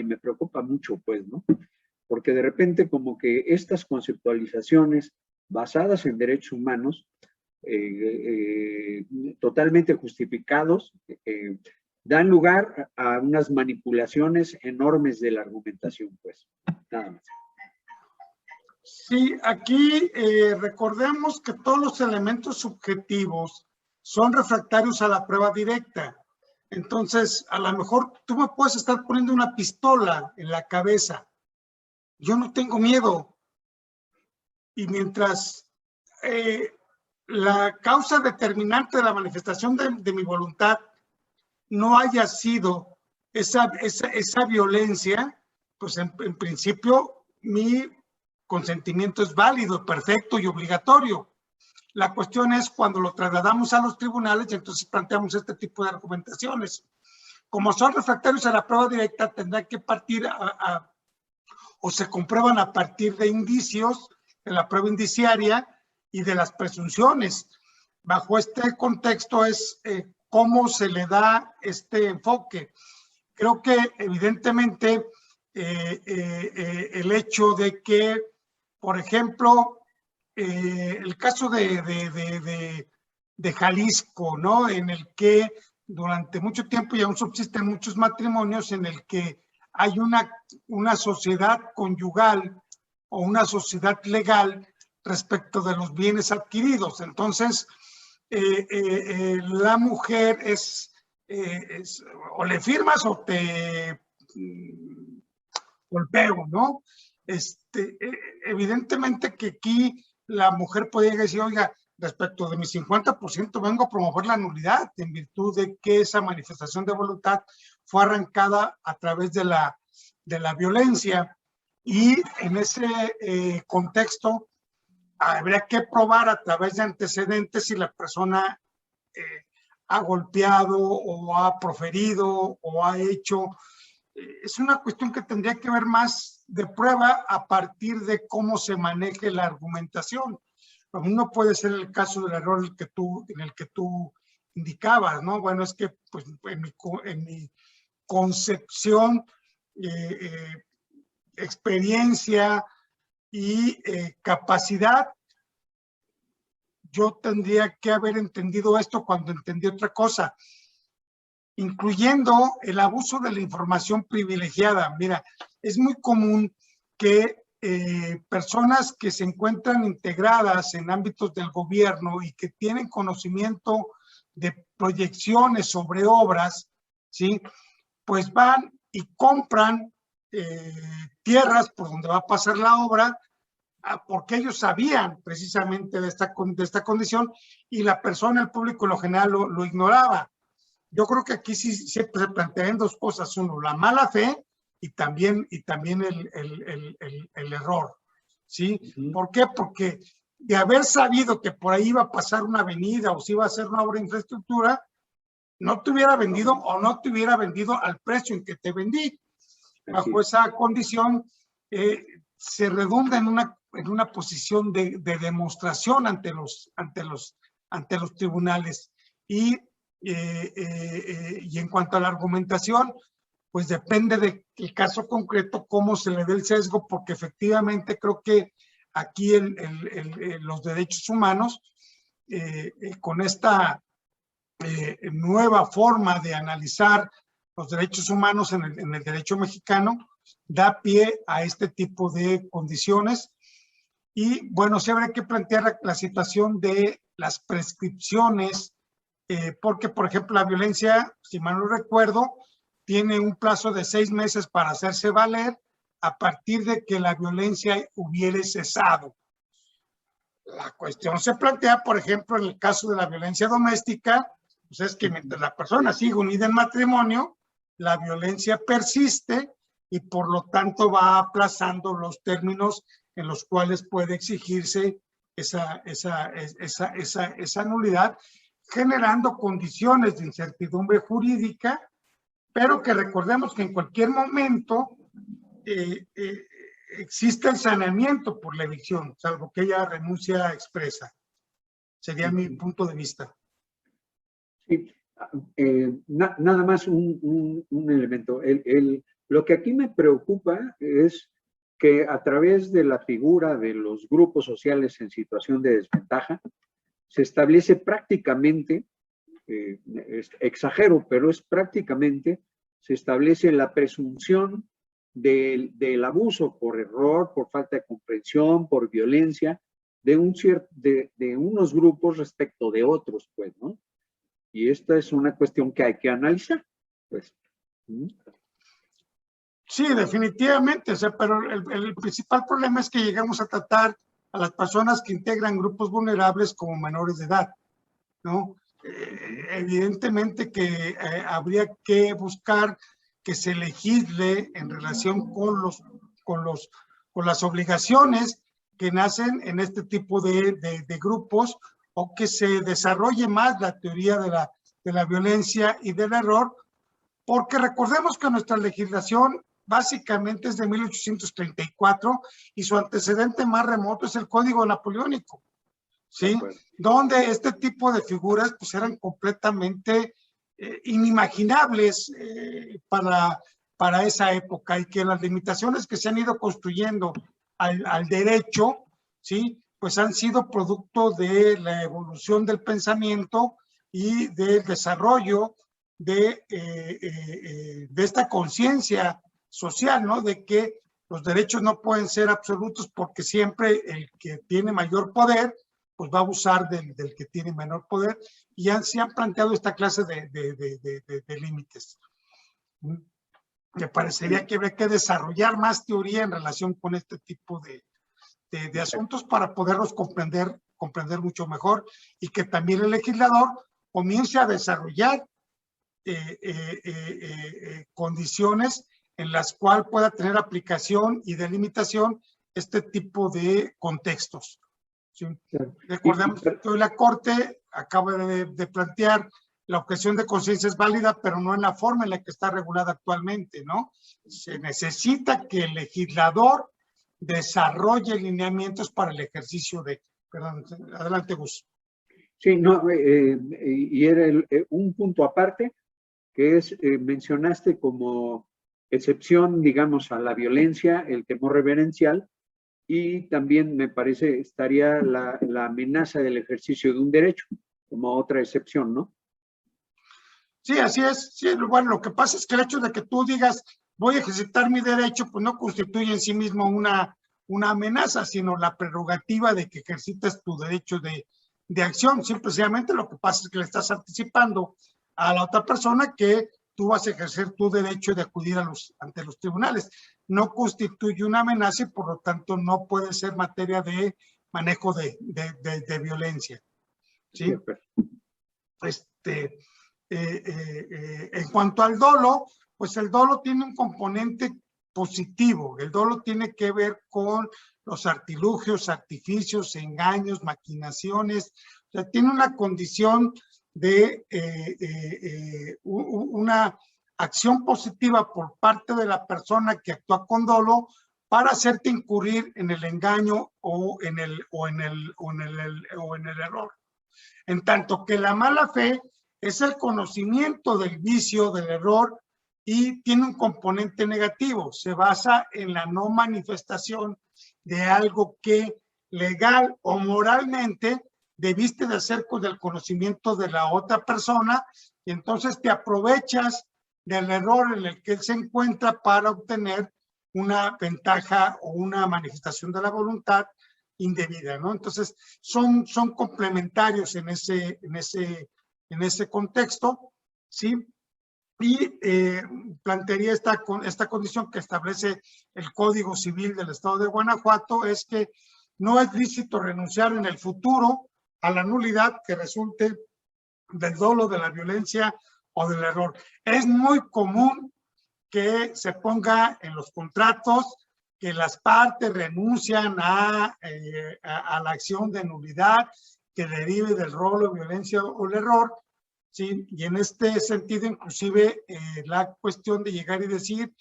mucho, pues, ¿no? Porque de repente como que estas conceptualizaciones basadas en derechos humanos, totalmente justificados, dan lugar a unas manipulaciones enormes de la argumentación, pues, nada más. Sí, aquí recordemos que todos los elementos subjetivos son refractarios a la prueba directa. Entonces, a lo mejor tú me puedes estar poniendo una pistola en la cabeza. Yo no tengo miedo. Y mientras la causa determinante de la manifestación de mi voluntad no haya sido esa violencia, pues en principio mi consentimiento es válido, perfecto y obligatorio. La cuestión es cuando lo trasladamos a los tribunales y entonces planteamos este tipo de argumentaciones. Como son refractarios a la prueba directa, tendrán que partir o se comprueban a partir de indicios, de la prueba indiciaria y de las presunciones. Bajo este contexto es cómo se le da este enfoque. Creo que evidentemente el hecho de que, por ejemplo, el caso de Jalisco, ¿no? En el que durante mucho tiempo y aún subsisten muchos matrimonios en el que hay una sociedad conyugal o una sociedad legal respecto de los bienes adquiridos. Entonces, la mujer o le firmas o te golpeo, ¿no? Evidentemente que aquí la mujer podría decir, oiga, respecto de mi 50% vengo a promover la nulidad en virtud de que esa manifestación de voluntad fue arrancada a través de la violencia, y en ese contexto habría que probar a través de antecedentes si la persona ha golpeado o ha proferido o ha hecho. Es una cuestión que tendría que ver más de prueba a partir de cómo se maneje la argumentación. No puede ser el caso del error en el que tú indicabas, ¿no? Bueno, es que pues, en mi concepción, experiencia y capacidad, yo tendría que haber entendido esto cuando entendí otra cosa, incluyendo el abuso de la información privilegiada. Mira, es muy común que personas que se encuentran integradas en ámbitos del gobierno y que tienen conocimiento de proyecciones sobre obras, ¿sí? Pues van y compran tierras por donde va a pasar la obra, porque ellos sabían precisamente de esta condición y la persona, el público en lo general lo ignoraba. Yo creo que aquí sí se plantean dos cosas. Uno, la mala fe y también el error, ¿sí? ¿Por qué? Porque de haber sabido que por ahí iba a pasar una avenida o se iba a hacer una obra de infraestructura, no te hubiera vendido o no te hubiera vendido al precio en que te vendí. Bajo esa condición, se redunda en una posición de demostración ante los tribunales. Y en cuanto a la argumentación, pues depende del caso concreto, cómo se le dé el sesgo, porque efectivamente creo que aquí los derechos humanos, con esta nueva forma de analizar los derechos humanos en el derecho mexicano, da pie a este tipo de condiciones. Y bueno, sí habría que plantear la situación de las prescripciones, porque, por ejemplo, la violencia, si mal no recuerdo, tiene un plazo de 6 meses para hacerse valer a partir de que la violencia hubiere cesado. La cuestión se plantea, por ejemplo, en el caso de la violencia doméstica, pues es que mientras la persona sigue unida en matrimonio, la violencia persiste y por lo tanto va aplazando los términos en los cuales puede exigirse esa nulidad, generando condiciones de incertidumbre jurídica, pero que recordemos que en cualquier momento existe el saneamiento por la evicción, salvo que ella renuncia expresa. Sería mi punto de vista. Sí, nada más un elemento. Lo que aquí me preocupa es que a través de la figura de los grupos sociales en situación de desventaja, se establece prácticamente, exagero, pero es prácticamente, se establece la presunción del abuso por error, por falta de comprensión, por violencia, de unos grupos respecto de otros, pues, ¿no? Y esta es una cuestión que hay que analizar, pues. Sí, definitivamente, o sea, pero el principal problema es que llegamos a tratar a las personas que integran grupos vulnerables como menores de edad, ¿no? Evidentemente que habría que buscar que se legisle en relación con las obligaciones que nacen en este tipo de grupos, o que se desarrolle más la teoría de la violencia y del error, porque recordemos que nuestra legislación básicamente es de 1834 y su antecedente más remoto es el Código Napoleónico, ¿sí? Donde este tipo de figuras pues eran completamente inimaginables para esa época, y que las limitaciones que se han ido construyendo al derecho, ¿sí? Pues han sido producto de la evolución del pensamiento y del desarrollo de esta conciencia social, ¿no? De que los derechos no pueden ser absolutos, porque siempre el que tiene mayor poder pues va a abusar del que tiene menor poder, y se han planteado esta clase de límites. Me parecería que habría que desarrollar más teoría en relación con este tipo de asuntos para poderlos comprender mucho mejor, y que también el legislador comience a desarrollar condiciones en las cuales pueda tener aplicación y delimitación este tipo de contextos. ¿Sí? Recordemos que hoy la Corte acaba de plantear la objeción de conciencia es válida, pero no en la forma en la que está regulada actualmente, ¿no? Se necesita que el legislador desarrolle lineamientos para el ejercicio de... Perdón, adelante, Gus. Sí, no, y era un punto aparte, que es, mencionaste como excepción, digamos, a la violencia, el temor reverencial, y también me parece estaría la amenaza del ejercicio de un derecho, como otra excepción, ¿no? Sí, así es. Sí, bueno, lo que pasa es que el hecho de que tú digas voy a ejercitar mi derecho, pues no constituye en sí mismo una amenaza, sino la prerrogativa de que ejercites tu derecho de acción. Simplemente lo que pasa es que le estás anticipando a la otra persona que tú vas a ejercer tu derecho de acudir ante los tribunales. No constituye una amenaza y por lo tanto no puede ser materia de manejo de violencia. ¿Sí? En cuanto al dolo, pues el dolo tiene un componente positivo. El dolo tiene que ver con los artilugios, artificios, engaños, maquinaciones. O sea, tiene una condición de una acción positiva por parte de la persona que actúa con dolo para hacerte incurrir en el engaño o en el error. En tanto que la mala fe es el conocimiento del vicio, del error, y tiene un componente negativo. Se basa en la no manifestación de algo que legal o moralmente debiste de hacer con el conocimiento de la otra persona, y entonces te aprovechas del error en el que él se encuentra para obtener una ventaja o una manifestación de la voluntad indebida, ¿no? Entonces, son complementarios en ese contexto, ¿sí? Y plantearía esta condición que establece el Código Civil del Estado de Guanajuato, es que no es lícito renunciar en el futuro a la nulidad que resulte del dolo, de la violencia o del error. Es muy común que se ponga en los contratos que las partes renuncian a la acción de nulidad que derive del rolo, violencia o el error, ¿sí? Y en este sentido, inclusive, la cuestión de llegar y decir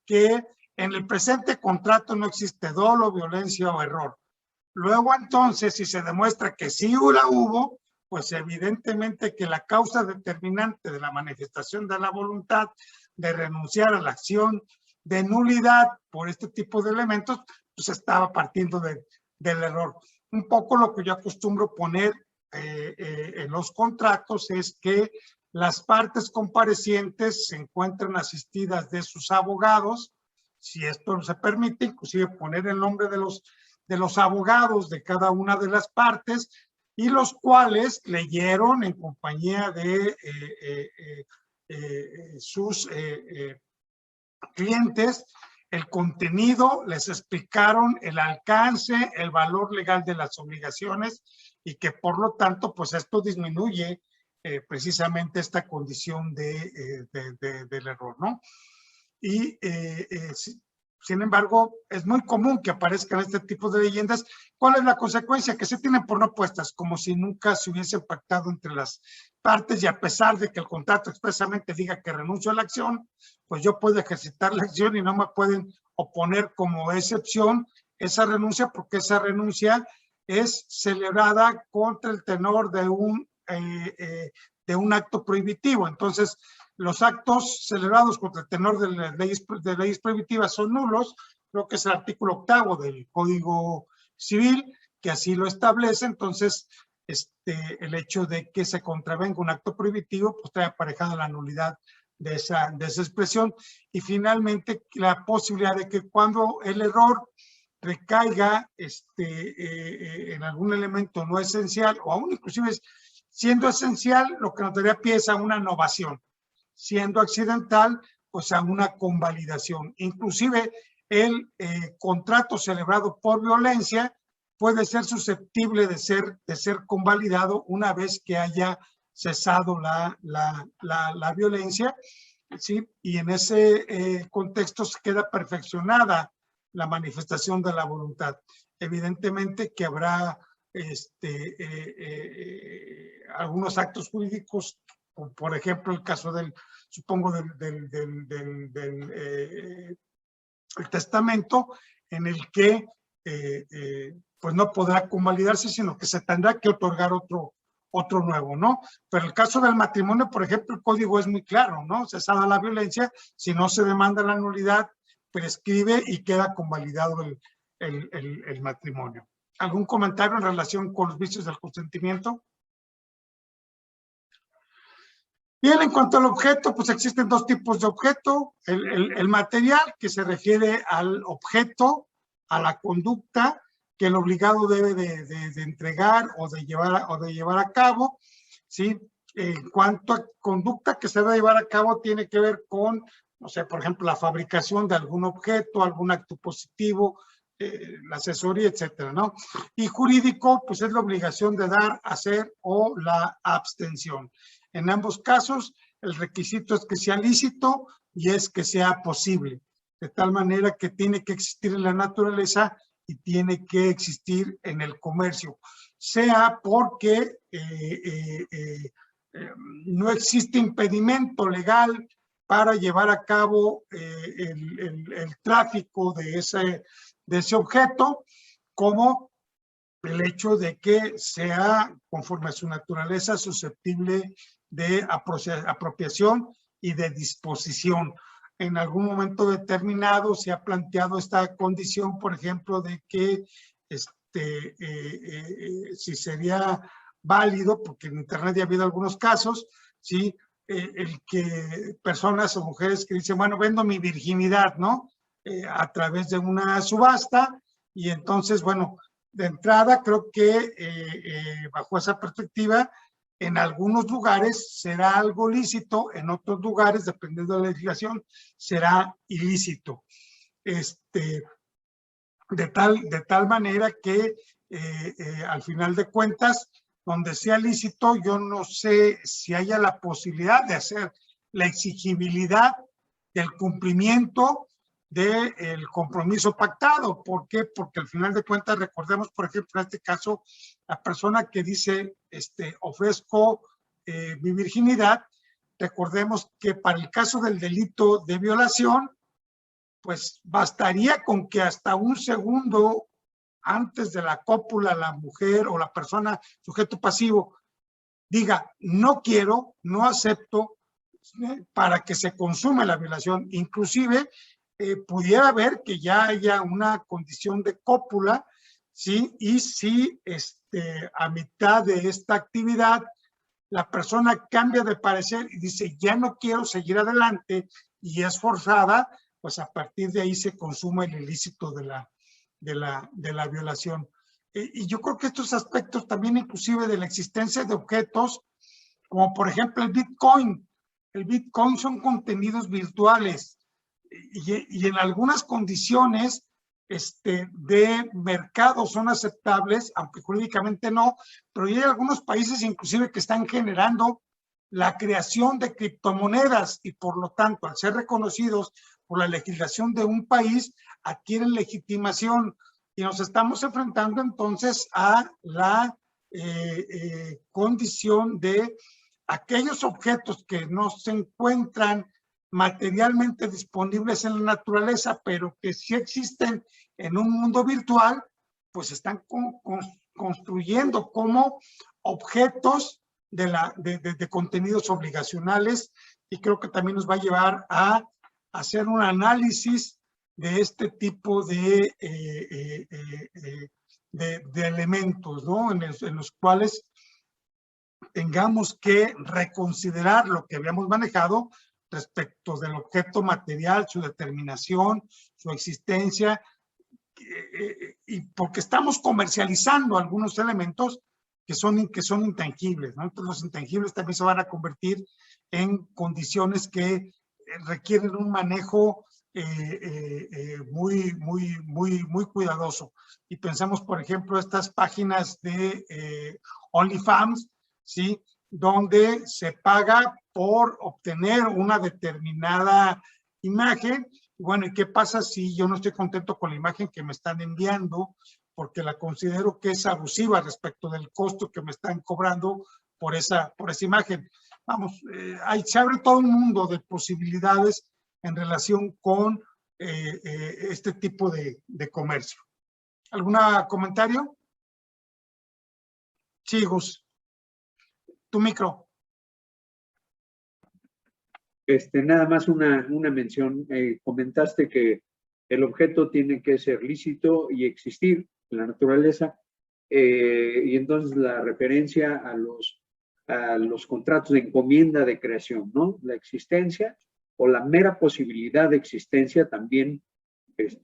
que en el presente contrato no existe dolo, violencia o error. Luego, entonces, si se demuestra que sí la hubo, pues evidentemente que la causa determinante de la manifestación de la voluntad de renunciar a la acción de nulidad por este tipo de elementos, pues estaba partiendo del error. Un poco lo que yo acostumbro poner en los contratos es que las partes comparecientes se encuentran asistidas de sus abogados, si esto no se permite, inclusive poner el nombre de los abogados de cada una de las partes, y los cuales leyeron en compañía de sus clientes el contenido, les explicaron el alcance, el valor legal de las obligaciones, y que por lo tanto, pues esto disminuye precisamente esta condición del error, ¿no? Y sin embargo, es muy común que aparezcan este tipo de leyendas. ¿Cuál es la consecuencia? Que se tienen por no puestas, como si nunca se hubiese pactado entre las partes, y a pesar de que el contrato expresamente diga que renuncio a la acción, pues yo puedo ejercitar la acción y no me pueden oponer como excepción esa renuncia, porque esa renuncia es celebrada contra el tenor de un acto prohibitivo. Entonces, los actos celebrados contra el tenor de leyes prohibitivas son nulos. Creo que es el artículo 8º del Código Civil que así lo establece. Entonces, el hecho de que se contravenga un acto prohibitivo, pues trae aparejada la nulidad de esa expresión. Y finalmente, la posibilidad de que cuando el error recaiga en algún elemento no esencial, o aún inclusive siendo esencial, lo que nos daría pie es a una novación. Siendo accidental, pues a una convalidación. Inclusive el contrato celebrado por violencia puede ser susceptible de ser convalidado una vez que haya cesado la violencia, ¿sí? Y en ese contexto se queda perfeccionada la manifestación de la voluntad. Evidentemente que habrá algunos actos jurídicos, por ejemplo, el caso del testamento, en el que pues no podrá convalidarse, sino que se tendrá que otorgar otro nuevo, ¿no? Pero el caso del matrimonio, por ejemplo, el código es muy claro, ¿no? Cesada la violencia, si no se demanda la nulidad, prescribe y queda convalidado el matrimonio. ¿Algún comentario en relación con los vicios del consentimiento? Bien, en cuanto al objeto, pues existen dos tipos de objeto. El material, que se refiere al objeto, a la conducta que el obligado debe de entregar o de llevar a cabo, ¿sí? En cuanto a conducta que se debe llevar a cabo, tiene que ver con, no sé, por ejemplo, la fabricación de algún objeto, algún acto positivo, la asesoría, etcétera, ¿no? Y jurídico, pues es la obligación de dar, hacer o la abstención. En ambos casos, el requisito es que sea lícito y es que sea posible. de tal manera que tiene que existir en la naturaleza y tiene que existir en el comercio, sea porque no existe impedimento legal para llevar a cabo el tráfico de ese objeto, como el hecho de que sea, conforme a su naturaleza, susceptible de apropiación y de disposición. En algún momento determinado se ha planteado esta condición, por ejemplo, de que si sería válido, porque en Internet ya ha habido algunos casos, ¿sí? El que personas o mujeres que dicen, bueno, vendo mi virginidad, ¿no? A través de una subasta, y entonces, bueno, de entrada creo que bajo esa perspectiva, en algunos lugares será algo lícito, en otros lugares, dependiendo de la legislación, será ilícito. De tal manera que al final de cuentas, donde sea lícito, yo no sé si haya la posibilidad de hacer la exigibilidad del cumplimiento del compromiso pactado. ¿Por qué? Porque al final de cuentas, recordemos, por ejemplo, en este caso, la persona que dice, ofrezco mi virginidad, recordemos que para el caso del delito de violación, pues bastaría con que hasta un segundo antes de la cópula, la mujer o la persona, sujeto pasivo, diga, no quiero, no acepto, para que se consume la violación. Inclusive, pudiera haber que ya haya una condición de cópula, ¿sí? Y si a mitad de esta actividad la persona cambia de parecer y dice, ya no quiero seguir adelante, y es forzada, pues a partir de ahí se consume el ilícito de la violación. Y yo creo que estos aspectos también, inclusive de la existencia de objetos, como por ejemplo el Bitcoin. El Bitcoin son contenidos virtuales y en algunas condiciones de mercado son aceptables, aunque jurídicamente no, pero hay algunos países inclusive que están generando la creación de criptomonedas y por lo tanto, al ser reconocidos por la legislación de un país, adquieren legitimación y nos estamos enfrentando entonces a la condición de aquellos objetos que no se encuentran materialmente disponibles en la naturaleza, pero que sí existen en un mundo virtual, pues están construyendo como objetos de contenidos obligacionales, y creo que también nos va a llevar a hacer un análisis de este tipo de elementos, ¿no? En los cuales tengamos que reconsiderar lo que habíamos manejado respecto del objeto material, su determinación, su existencia, y porque estamos comercializando algunos elementos que son intangibles, ¿no? Entonces los intangibles también se van a convertir en condiciones que requieren un manejo muy cuidadoso. Y pensamos, por ejemplo, estas páginas de OnlyFans, ¿sí? Donde se paga por obtener una determinada imagen. Bueno, ¿y qué pasa si yo no estoy contento con la imagen que me están enviando porque la considero que es abusiva respecto del costo que me están cobrando por esa imagen? Vamos, se abre todo un mundo de posibilidades en relación con este tipo de comercio. ¿Algún comentario? Sí, Gus. Tu micro. Nada más una mención. Comentaste que el objeto tiene que ser lícito y existir en la naturaleza, y entonces la referencia a los contratos de encomienda de creación, ¿no? La existencia o la mera posibilidad de existencia también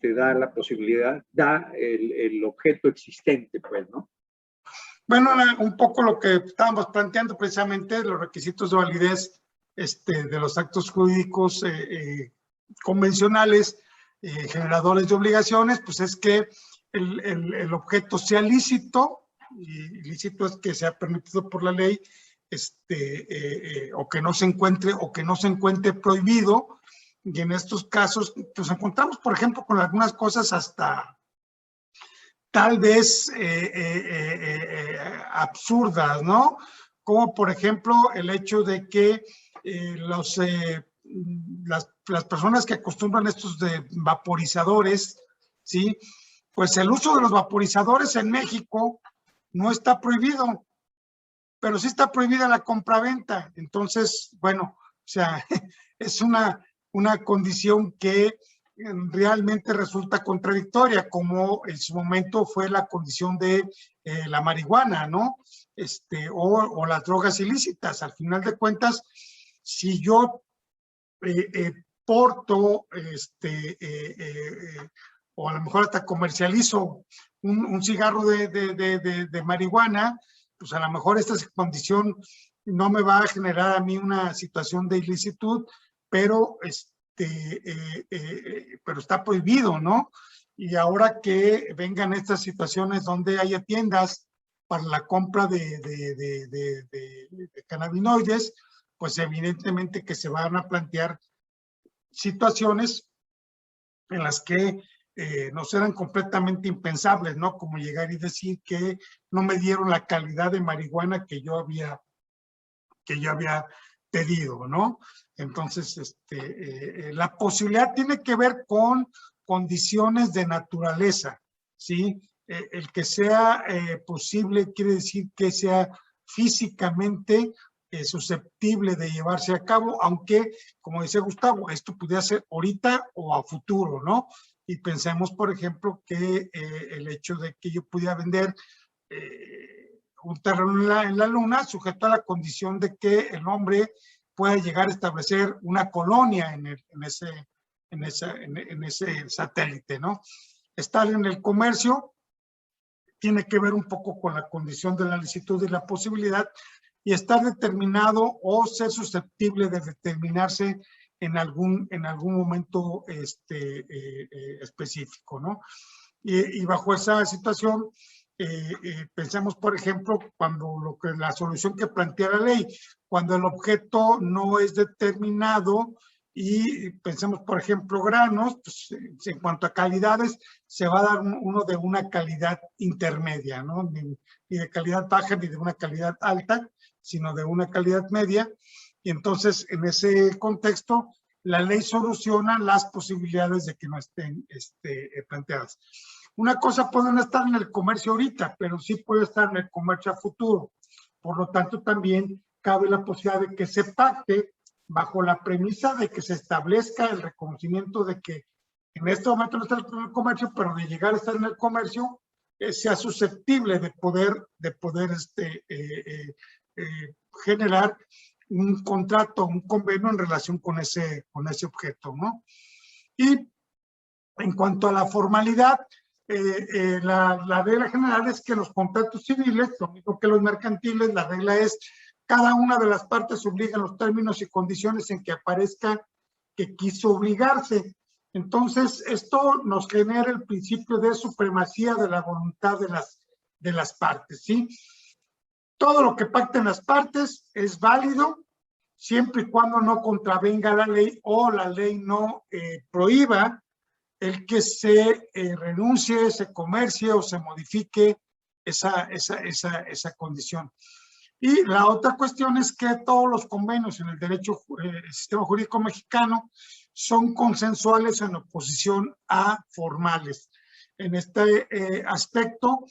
da la posibilidad, da el objeto existente, pues, ¿no? Bueno, un poco lo que estábamos planteando precisamente, los requisitos de validez de los actos jurídicos convencionales, generadores de obligaciones, pues es que el objeto sea lícito, y lícito es que sea permitido por la ley, o que no se encuentre prohibido, Y en estos casos nos encontramos, por ejemplo, con algunas cosas hasta tal vez absurdas, ¿no? Como por ejemplo el hecho de que las personas que acostumbran estos de vaporizadores, ¿sí? Pues el uso de los vaporizadores en México no está prohibido, pero sí está prohibida la compraventa. Entonces, bueno, o sea, es una condición que realmente resulta contradictoria, como en su momento fue la condición de la marihuana, ¿no? O las drogas ilícitas. Al final de cuentas, si yo porto, o a lo mejor hasta comercializo un cigarro de marihuana, pues a lo mejor esta condición no me va a generar a mí una situación de ilicitud, pero pero está prohibido, ¿no? Y ahora que vengan estas situaciones donde haya tiendas para la compra de cannabinoides, pues evidentemente que se van a plantear situaciones en las que nos eran completamente impensables, ¿no? Como llegar y decir que no me dieron la calidad de marihuana que yo había pedido, ¿no? Entonces, la posibilidad tiene que ver con condiciones de naturaleza, ¿sí? El que sea posible quiere decir que sea físicamente susceptible de llevarse a cabo, aunque, como decía Gustavo, esto pudiera ser ahorita o a futuro, ¿no? Y pensemos, por ejemplo, que el hecho de que yo pudiera vender un terreno en la Luna, sujeto a la condición de que el hombre pueda llegar a establecer una colonia en ese satélite, ¿no? Estar en el comercio tiene que ver un poco con la condición de la licitud y la posibilidad, y estar determinado o ser susceptible de determinarse en algún momento específico, ¿no? Y bajo esa situación, pensemos, por ejemplo, cuando la solución que plantea la ley, cuando el objeto no es determinado, y pensemos, por ejemplo, granos, pues, en cuanto a calidades, se va a dar uno de una calidad intermedia, ¿no? Ni de calidad baja ni de una calidad alta, sino de una calidad media. Y entonces, en ese contexto, la ley soluciona las posibilidades de que no estén planteadas. Una cosa puede no estar en el comercio ahorita, pero sí puede estar en el comercio a futuro. Por lo tanto, también cabe la posibilidad de que se pacte bajo la premisa de que se establezca el reconocimiento de que en este momento no está en el comercio, pero de llegar a estar en el comercio, sea susceptible de poder generar un contrato, un convenio en relación con ese objeto, ¿no? Y en cuanto a la formalidad, la regla general es que los contratos civiles, lo mismo que los mercantiles, la regla es cada una de las partes obliga los términos y condiciones en que aparezca que quiso obligarse. Entonces, esto nos genera el principio de supremacía de la voluntad de las partes, ¿sí? Todo lo que pacten las partes es válido siempre y cuando no contravenga la ley o la ley no prohíba el que se renuncie, se comercie o se modifique esa condición. Y la otra cuestión es que todos los convenios en el derecho, el sistema jurídico mexicano, son consensuales en oposición a formales. En este aspecto,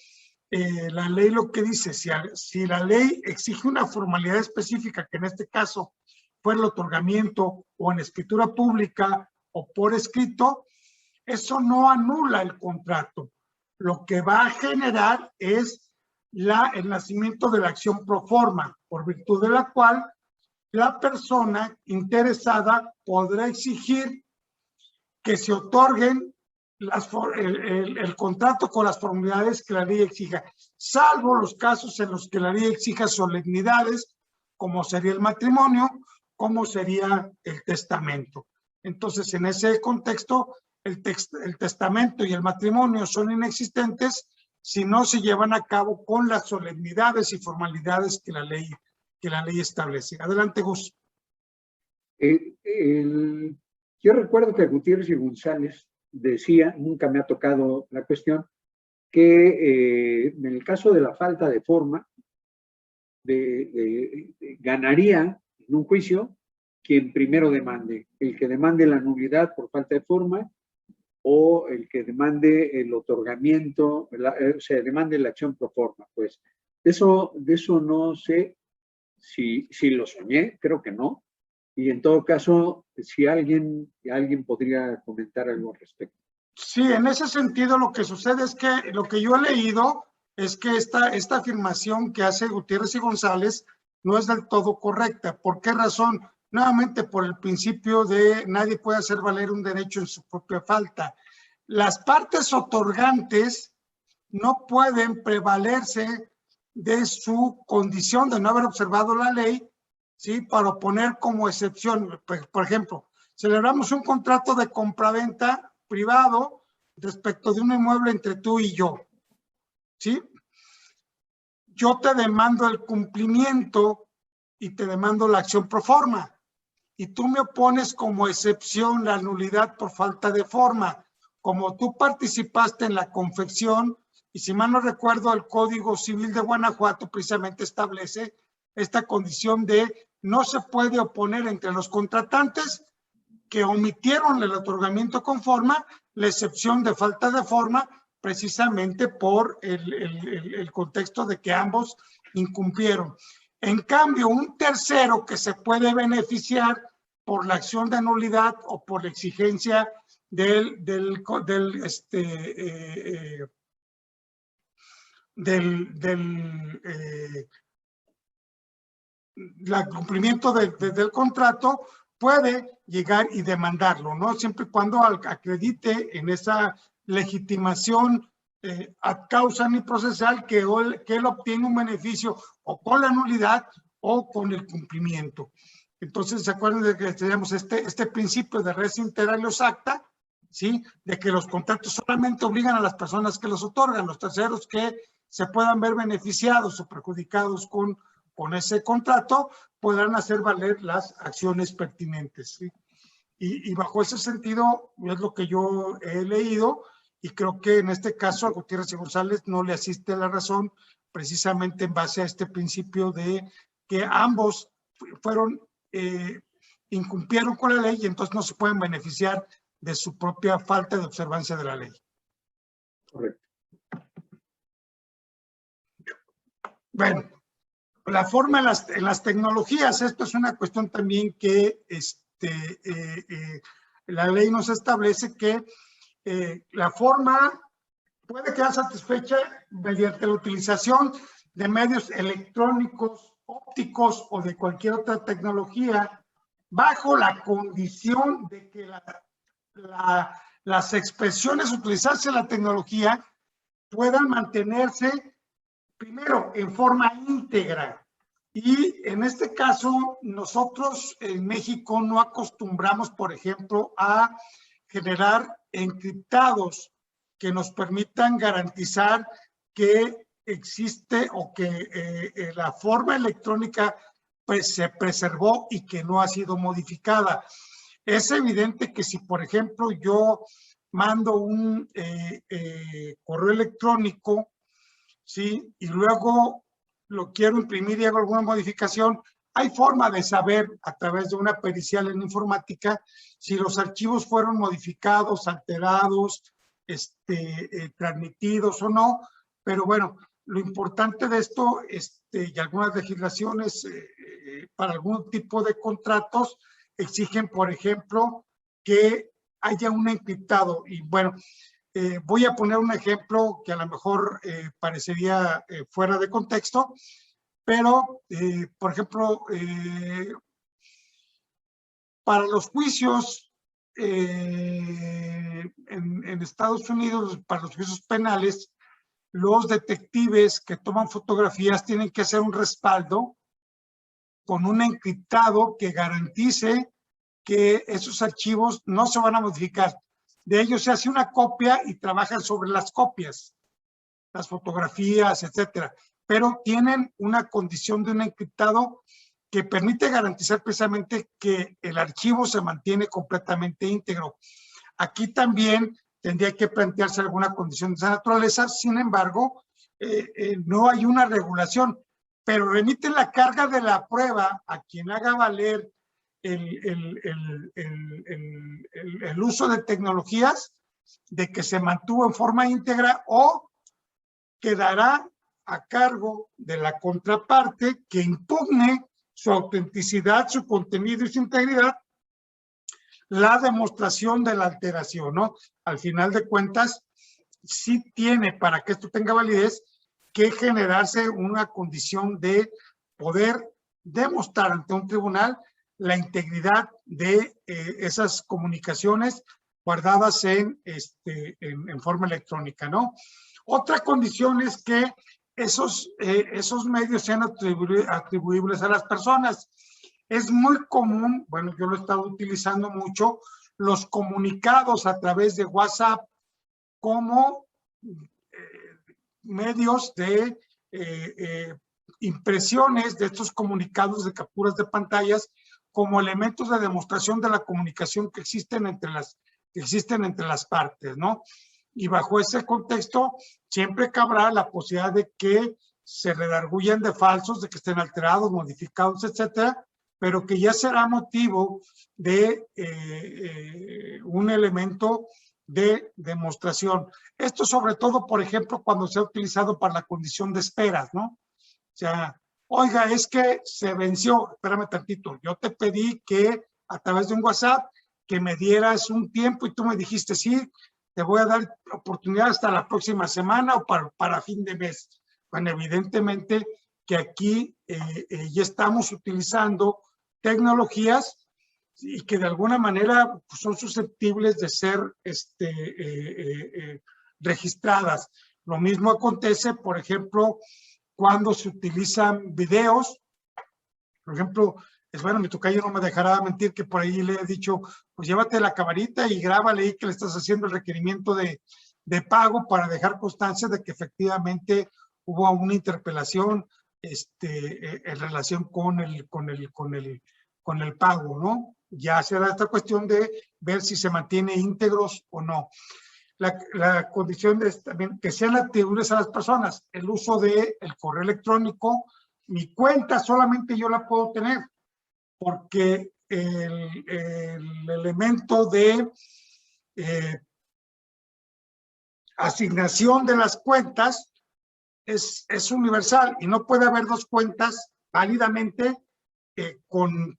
la ley lo que dice, si la ley exige una formalidad específica, que en este caso fue el otorgamiento o en escritura pública o por escrito, eso no anula el contrato. Lo que va a generar es el nacimiento de la acción pro forma, por virtud de la cual la persona interesada podrá exigir que se otorguen el contrato con las formalidades que la ley exija, salvo los casos en los que la ley exija solemnidades, como sería el matrimonio, como sería el testamento. Entonces, en ese contexto, el testamento y el matrimonio son inexistentes si no se llevan a cabo con las solemnidades y formalidades que la ley establece. Adelante, Gus. Yo recuerdo que Gutiérrez y González decía, nunca me ha tocado la cuestión, que en el caso de la falta de forma, ganaría en un juicio quien primero demande, el que demande la nulidad por falta de forma o el que demande el otorgamiento, o sea, demande la acción pro forma. Pues de eso no sé si lo soñé, creo que no. Y en todo caso, si alguien podría comentar algo al respecto. Sí, en ese sentido lo que sucede es que lo que yo he leído es que esta afirmación que hace Gutiérrez y González no es del todo correcta. ¿Por qué razón? Nuevamente por el principio de nadie puede hacer valer un derecho en su propia falta. Las partes otorgantes no pueden prevalerse de su condición de no haber observado la ley, ¿sí? Para poner como excepción, por ejemplo, celebramos un contrato de compraventa privado respecto de un inmueble entre tú y yo, ¿sí? Yo te demando el cumplimiento y te demando la acción pro forma, y tú me opones como excepción la nulidad por falta de forma. Como tú participaste en la confección, y si mal no recuerdo, el Código Civil de Guanajuato precisamente establece esta condición de no se puede oponer entre los contratantes que omitieron el otorgamiento con forma, la excepción de falta de forma, precisamente por el contexto de que ambos incumplieron. En cambio, un tercero que se puede beneficiar por la acción de nulidad o por la exigencia del cumplimiento del contrato, puede llegar y demandarlo, ¿no? Siempre y cuando acredite en esa legitimación ad causa ni procesal que él obtiene un beneficio o con la nulidad o con el cumplimiento. Entonces, ¿se acuerdan de que tenemos este principio de res inter acta, ¿sí? De que los contratos solamente obligan a las personas que los otorgan, los terceros que se puedan ver beneficiados o perjudicados con ese contrato, podrán hacer valer las acciones pertinentes, ¿sí? Y bajo ese sentido es lo que yo he leído, y creo que en este caso a Gutiérrez y González no le asiste la razón, precisamente en base a este principio de que ambos incumplieron con la ley y entonces no se pueden beneficiar de su propia falta de observancia de la ley. Correcto. Bueno, la forma en las tecnologías, esto es una cuestión también que la ley nos establece que la forma puede quedar satisfecha mediante la utilización de medios electrónicos, ópticos o de cualquier otra tecnología, bajo la condición de que las expresiones utilizadas en la tecnología puedan mantenerse primero en forma íntegra. Y en este caso, nosotros en México no acostumbramos, por ejemplo, a generar encriptados que nos permitan garantizar que existe o que la forma electrónica pues, se preservó y que no ha sido modificada. Es evidente que si, por ejemplo, yo mando un correo electrónico, ¿sí? Y luego lo quiero imprimir y hago alguna modificación, hay forma de saber a través de una pericial en informática si los archivos fueron modificados, alterados, transmitidos o no, pero bueno, lo importante de esto y algunas legislaciones para algún tipo de contratos exigen, por ejemplo, que haya un encriptado. Y bueno, voy a poner un ejemplo que a lo mejor parecería fuera de contexto, pero, por ejemplo, para los juicios en Estados Unidos, para los juicios penales, los detectives que toman fotografías tienen que hacer un respaldo con un encriptado que garantice que esos archivos no se van a modificar. De ellos se hace una copia y trabajan sobre las copias, las fotografías, etcétera. Pero tienen una condición de un encriptado que permite garantizar precisamente que el archivo se mantiene completamente íntegro. Aquí también tendría que plantearse alguna condición de esa naturaleza, sin embargo, no hay una regulación, pero remite la carga de la prueba a quien haga valer el uso de tecnologías, de que se mantuvo en forma íntegra, o quedará a cargo de la contraparte que impugne su autenticidad, su contenido y su integridad, la demostración de la alteración, ¿no? Al final de cuentas, sí tiene, para que esto tenga validez, que generarse una condición de poder demostrar ante un tribunal la integridad de esas comunicaciones guardadas en forma electrónica, ¿no? Otra condición es que esos medios sean atribuibles a las personas. Es muy común, bueno, yo lo he estado utilizando mucho, los comunicados a través de WhatsApp como medios de impresiones de estos comunicados de capturas de pantallas como elementos de demostración de la comunicación que existen entre las partes, ¿no? Y bajo ese contexto siempre cabrá la posibilidad de que se redarguyan de falsos, de que estén alterados, modificados, etcétera, pero que ya será motivo de un elemento de demostración. Esto sobre todo, por ejemplo, cuando se ha utilizado para la condición de esperas, ¿no? O sea, oiga, es que se venció, espérame tantito, yo te pedí que a través de un WhatsApp que me dieras un tiempo y tú me dijiste, sí, te voy a dar oportunidad hasta la próxima semana o para fin de mes. Bueno, evidentemente que aquí ya estamos utilizando tecnologías y que de alguna manera pues, son susceptibles de ser registradas. Lo mismo acontece, por ejemplo, cuando se utilizan videos. Por ejemplo, bueno, mi tocayo no me dejará mentir que por ahí le he dicho, pues llévate la camarita y grábale ahí que le estás haciendo el requerimiento de pago para dejar constancia de que efectivamente hubo una interpelación en relación con el pago, ¿no? Ya será esta cuestión de ver si se mantiene íntegros o no. La condición de también que sean atribuibles a las personas, el uso del correo electrónico, mi cuenta solamente yo la puedo tener, porque el elemento de asignación de las cuentas es universal y no puede haber dos cuentas válidamente con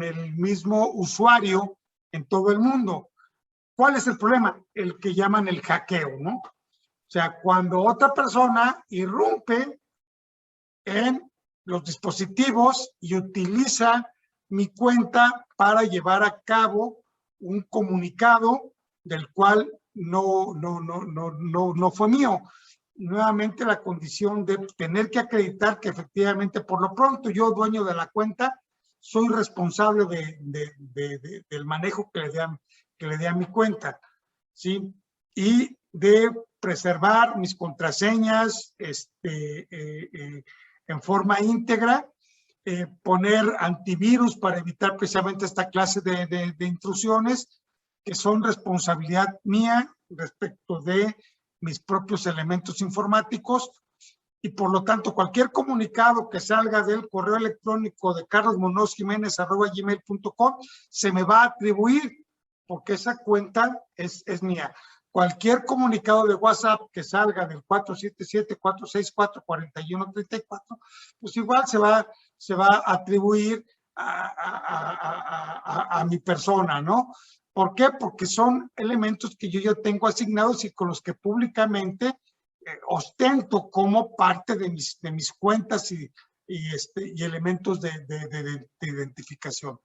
el mismo usuario en todo el mundo. ¿Cuál es el problema? El que llaman el hackeo, ¿no? O sea, cuando otra persona irrumpe en los dispositivos y utiliza mi cuenta para llevar a cabo un comunicado del cual no fue mío. Nuevamente la condición de tener que acreditar que efectivamente por lo pronto yo, dueño de la cuenta, soy responsable del manejo que le dé a mi cuenta, ¿sí? Y de preservar mis contraseñas en forma íntegra, poner antivirus para evitar precisamente esta clase de intrusiones que son responsabilidad mía respecto de mis propios elementos informáticos, y por lo tanto cualquier comunicado que salga del correo electrónico de carlosmunozjimenez@gmail.com se me va a atribuir porque esa cuenta es mía. Cualquier comunicado de WhatsApp que salga del 477-464-4134, pues igual se va a atribuir a mi persona, ¿no? ¿Por qué? Porque son elementos que yo ya tengo asignados y con los que públicamente ostento como parte de mis cuentas y elementos de identificación.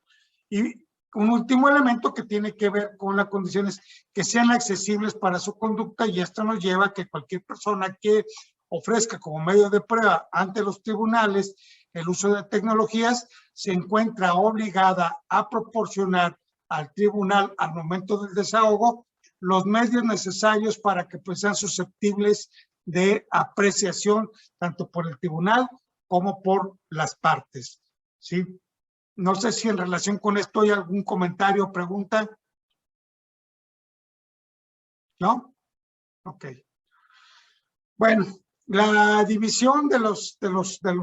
Y un último elemento que tiene que ver con las condiciones que sean accesibles para su conducta, y esto nos lleva a que cualquier persona que ofrezca como medio de prueba ante los tribunales el uso de tecnologías se encuentra obligada a proporcionar al tribunal al momento del desahogo los medios necesarios para que pues, sean susceptibles de apreciación tanto por el tribunal como por las partes. ¿sí? No sé si en relación con esto hay algún comentario o pregunta. ¿No? Ok. Bueno, la división de los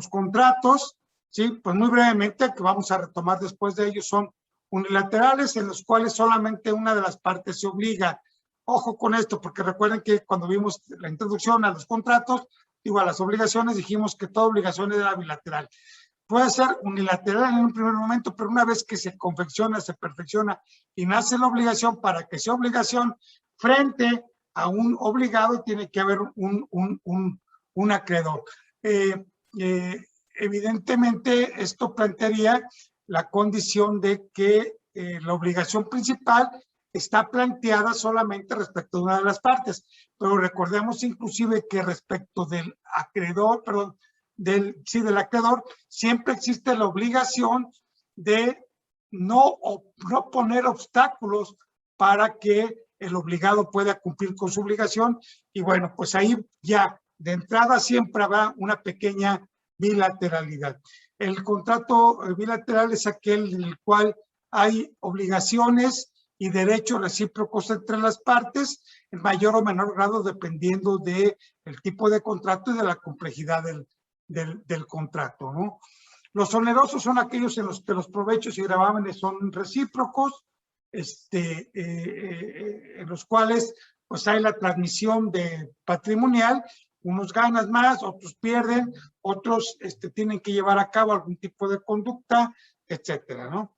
contratos, ¿sí? Pues muy brevemente, que vamos a retomar después de ellos, son unilaterales en los cuales solamente una de las partes se obliga. Ojo con esto, porque recuerden que cuando vimos la introducción a los contratos, digo, a las obligaciones, dijimos que toda obligación era bilateral. Puede ser unilateral en un primer momento, pero una vez que se confecciona, se perfecciona y nace la obligación, para que sea obligación frente a un obligado, tiene que haber un acreedor. Evidentemente, esto plantearía la condición de que la obligación principal está planteada solamente respecto de una de las partes, pero recordemos inclusive que respecto del acreedor, perdón, del acreedor, siempre existe la obligación de no poner obstáculos para que el obligado pueda cumplir con su obligación. Y bueno, pues ahí ya de entrada siempre habrá una pequeña bilateralidad. El contrato bilateral es aquel en el cual hay obligaciones y derechos recíprocos entre las partes, en mayor o menor grado dependiendo del tipo de contrato y de la complejidad del contrato, ¿no? Los onerosos son aquellos en los que los provechos y gravámenes son recíprocos, en los cuales pues hay la transmisión de patrimonial, unos ganan más, otros pierden, otros tienen que llevar a cabo algún tipo de conducta, etcétera, ¿no?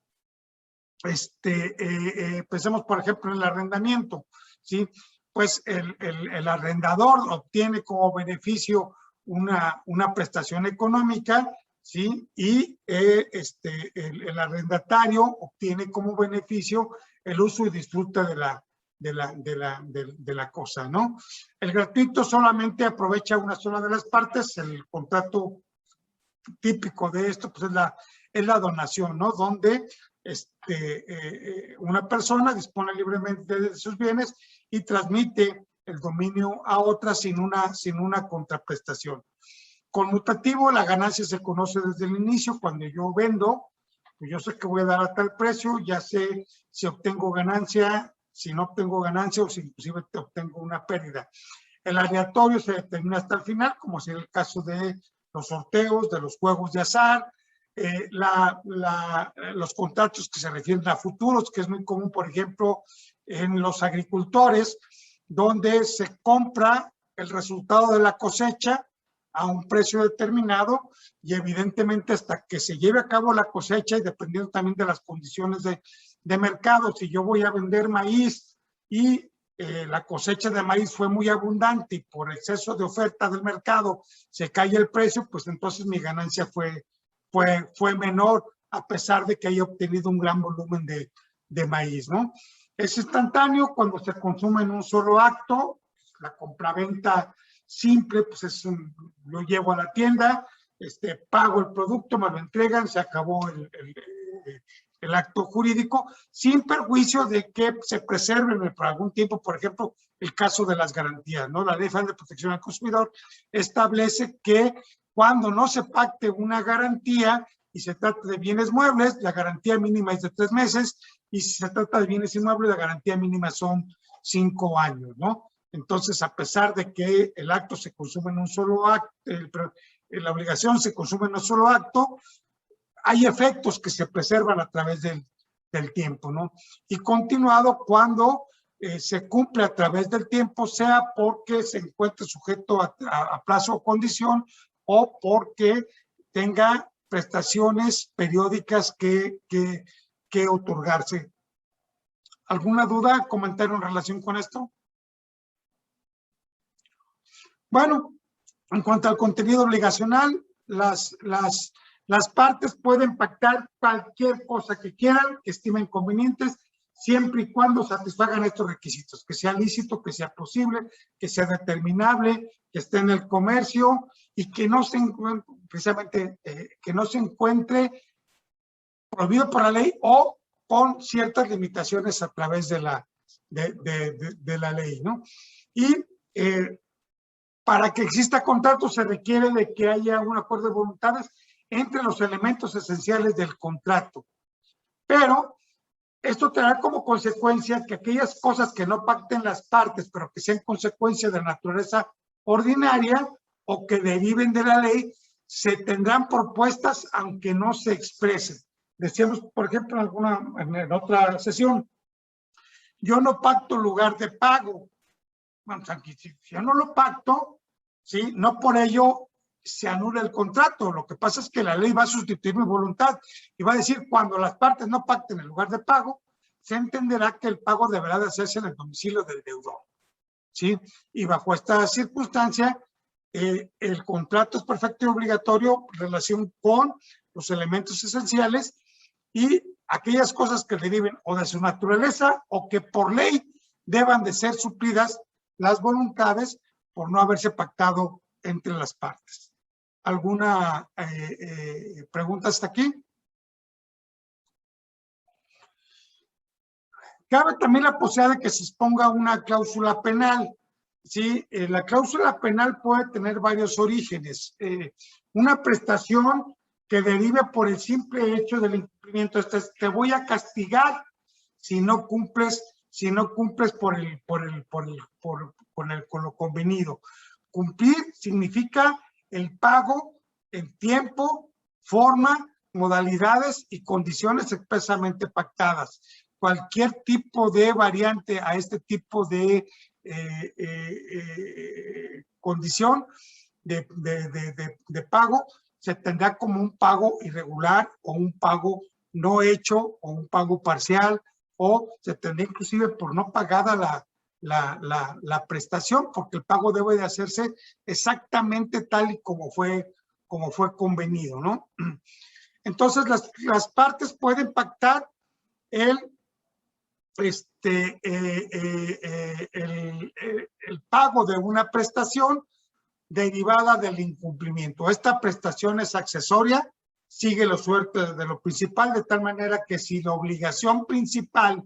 Pensemos, por ejemplo, en el arrendamiento, ¿sí? Pues el arrendador obtiene como beneficio una prestación económica, ¿sí? Y el arrendatario obtiene como beneficio el uso y disfruta de la cosa, ¿no? El gratuito solamente aprovecha una sola de las partes. El contrato típico de esto pues es la donación, ¿no? Donde una persona dispone libremente de sus bienes y transmite el dominio a otra sin una contraprestación. Conmutativo, la ganancia se conoce desde el inicio. Cuando yo vendo, pues yo sé que voy a dar a tal precio, ya sé si obtengo ganancia, si no obtengo ganancia o si inclusive obtengo una pérdida. El aleatorio se determina hasta el final, como es el caso de los sorteos, de los juegos de azar, los contratos que se refieren a futuros, que es muy común, por ejemplo, en los agricultores, donde se compra el resultado de la cosecha a un precio determinado y evidentemente hasta que se lleve a cabo la cosecha y dependiendo también de las condiciones de mercado, si yo voy a vender maíz y la cosecha de maíz fue muy abundante y por exceso de oferta del mercado se cae el precio, pues entonces mi ganancia fue menor a pesar de que haya obtenido un gran volumen de maíz, ¿no? Es instantáneo cuando se consume en un solo acto. La compraventa simple, pues lo llevo a la tienda, pago el producto, me lo entregan, se acabó el acto jurídico, sin perjuicio de que se preserven por algún tiempo, por ejemplo, el caso de las garantías, ¿no? La Ley Federal de Protección al Consumidor establece que cuando no se pacte una garantía y se trata de bienes muebles, la garantía mínima es de 3 meses, y si se trata de bienes inmuebles, la garantía mínima son 5 años, ¿no? Entonces, a pesar de que el acto se consume en un solo acto, la obligación se consume en un solo acto, hay efectos que se preservan a través del tiempo, ¿no? Y continuado cuando se cumple a través del tiempo, sea porque se encuentre sujeto a plazo o condición o porque tenga prestaciones periódicas que otorgarse. ¿Alguna duda, comentario en relación con esto? Bueno, en cuanto al contenido obligacional, las partes pueden pactar cualquier cosa que quieran, que estimen convenientes, siempre y cuando satisfagan estos requisitos, que sea lícito, que sea posible, que sea determinable, que esté en el comercio y que no se encuentre, precisamente, que no se encuentre prohibido por la ley o con ciertas limitaciones a través de la ley, ¿no? Y para que exista contrato se requiere de que haya un acuerdo de voluntades entre los elementos esenciales del contrato. Pero esto traerá como consecuencia que aquellas cosas que no pacten las partes, pero que sean consecuencia de naturaleza ordinaria o que deriven de la ley, se tendrán propuestas aunque no se expresen. Decíamos, por ejemplo, en otra sesión, yo no pacto lugar de pago. Bueno, si yo no lo pacto, ¿sí? No por ello se anula el contrato. Lo que pasa es que la ley va a sustituir mi voluntad y va a decir, cuando las partes no pacten el lugar de pago, se entenderá que el pago deberá de hacerse en el domicilio del deudor, ¿sí? Y bajo esta circunstancia, el contrato es perfecto y obligatorio en relación con los elementos esenciales y aquellas cosas que deriven o de su naturaleza o que por ley deban de ser suplidas las voluntades por no haberse pactado entre las partes. ¿Alguna pregunta hasta aquí? Cabe también la posibilidad de que se exponga una cláusula penal. ¿Sí? La cláusula penal puede tener varios orígenes. Una prestación que derive por el simple hecho del incumplimiento. Te voy a castigar si no cumples con lo convenido. Cumplir significa el pago en tiempo, forma, modalidades y condiciones expresamente pactadas. Cualquier tipo de variante a este tipo de condición de pago se tendrá como un pago irregular o un pago no hecho o un pago parcial, o se tendrá inclusive por no pagada la prestación, porque el pago debe de hacerse exactamente tal y como fue convenido, ¿no? Entonces las partes pueden pactar el pago de una prestación derivada del incumplimiento. Esta prestación es accesoria, sigue los suertes de lo principal, de tal manera que si la obligación principal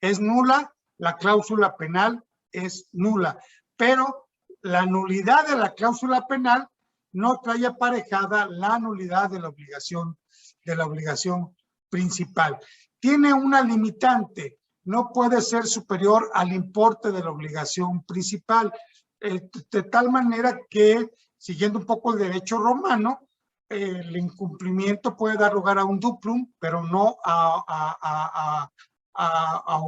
es nula, la cláusula penal es nula. Pero la nulidad de la cláusula penal no trae aparejada la nulidad de la obligación principal. Tiene una limitante, no puede ser superior al importe de la obligación principal, de tal manera que, siguiendo un poco el derecho romano, el incumplimiento puede dar lugar a un duplum, pero no a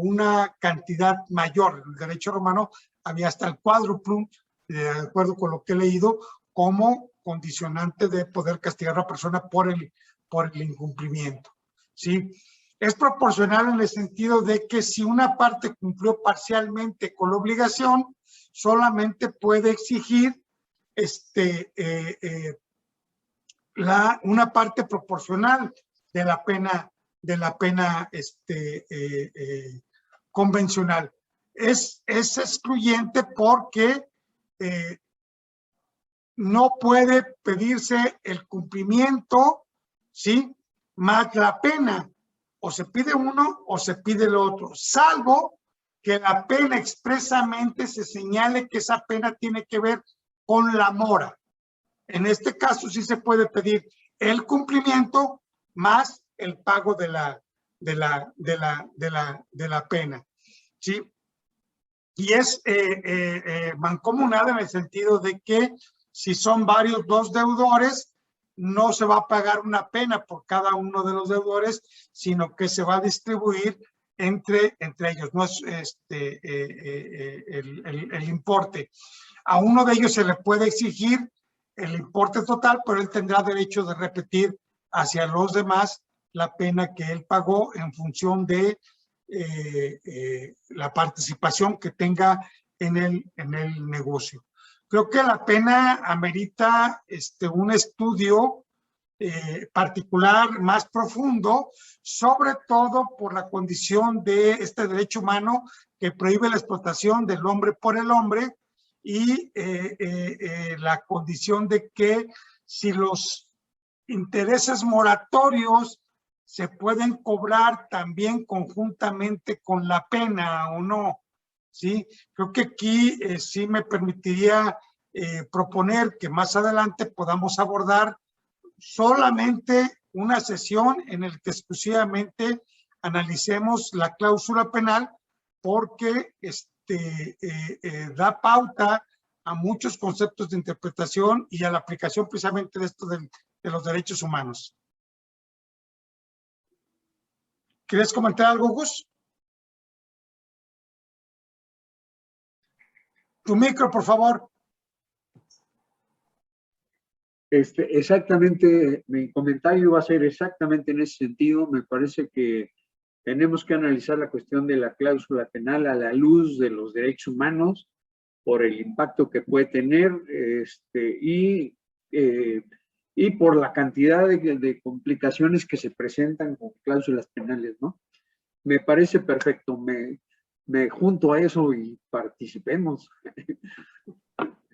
una cantidad mayor. En el derecho romano había hasta el cuádruplum, de acuerdo con lo que he leído, como condicionante de poder castigar a la persona por el incumplimiento, ¿sí? Es proporcional en el sentido de que si una parte cumplió parcialmente con la obligación, solamente puede exigir una parte proporcional de la pena convencional. Es excluyente porque no puede pedirse el cumplimiento, ¿sí? Más la pena. O se pide uno o se pide el otro, salvo que la pena expresamente se señale que esa pena tiene que ver con la mora. En este caso sí se puede pedir el cumplimiento más el pago de la pena, ¿sí? Y es mancomunada en el sentido de que si son dos deudores, no se va a pagar una pena por cada uno de los deudores, sino que se va a distribuir entre ellos, no es el importe. A uno de ellos se le puede exigir el importe total, pero él tendrá derecho de repetir hacia los demás la pena que él pagó en función de la participación que tenga en el negocio. Creo que la pena amerita un estudio particular más profundo, sobre todo por la condición de este derecho humano que prohíbe la explotación del hombre por el hombre y la condición de que si los intereses moratorios se pueden cobrar también conjuntamente con la pena o no, ¿sí? Creo que aquí sí me permitiría proponer que más adelante podamos abordar solamente una sesión en la que exclusivamente analicemos la cláusula penal, porque da pauta a muchos conceptos de interpretación y a la aplicación precisamente de esto de los derechos humanos. ¿Quieres comentar algo, Gus? Tu micro, por favor. Exactamente, mi comentario va a ser exactamente en ese sentido. Me parece que tenemos que analizar la cuestión de la cláusula penal a la luz de los derechos humanos por el impacto que puede tener y por la cantidad de complicaciones que se presentan con cláusulas penales, ¿no? Me parece perfecto, me junto a eso y participemos.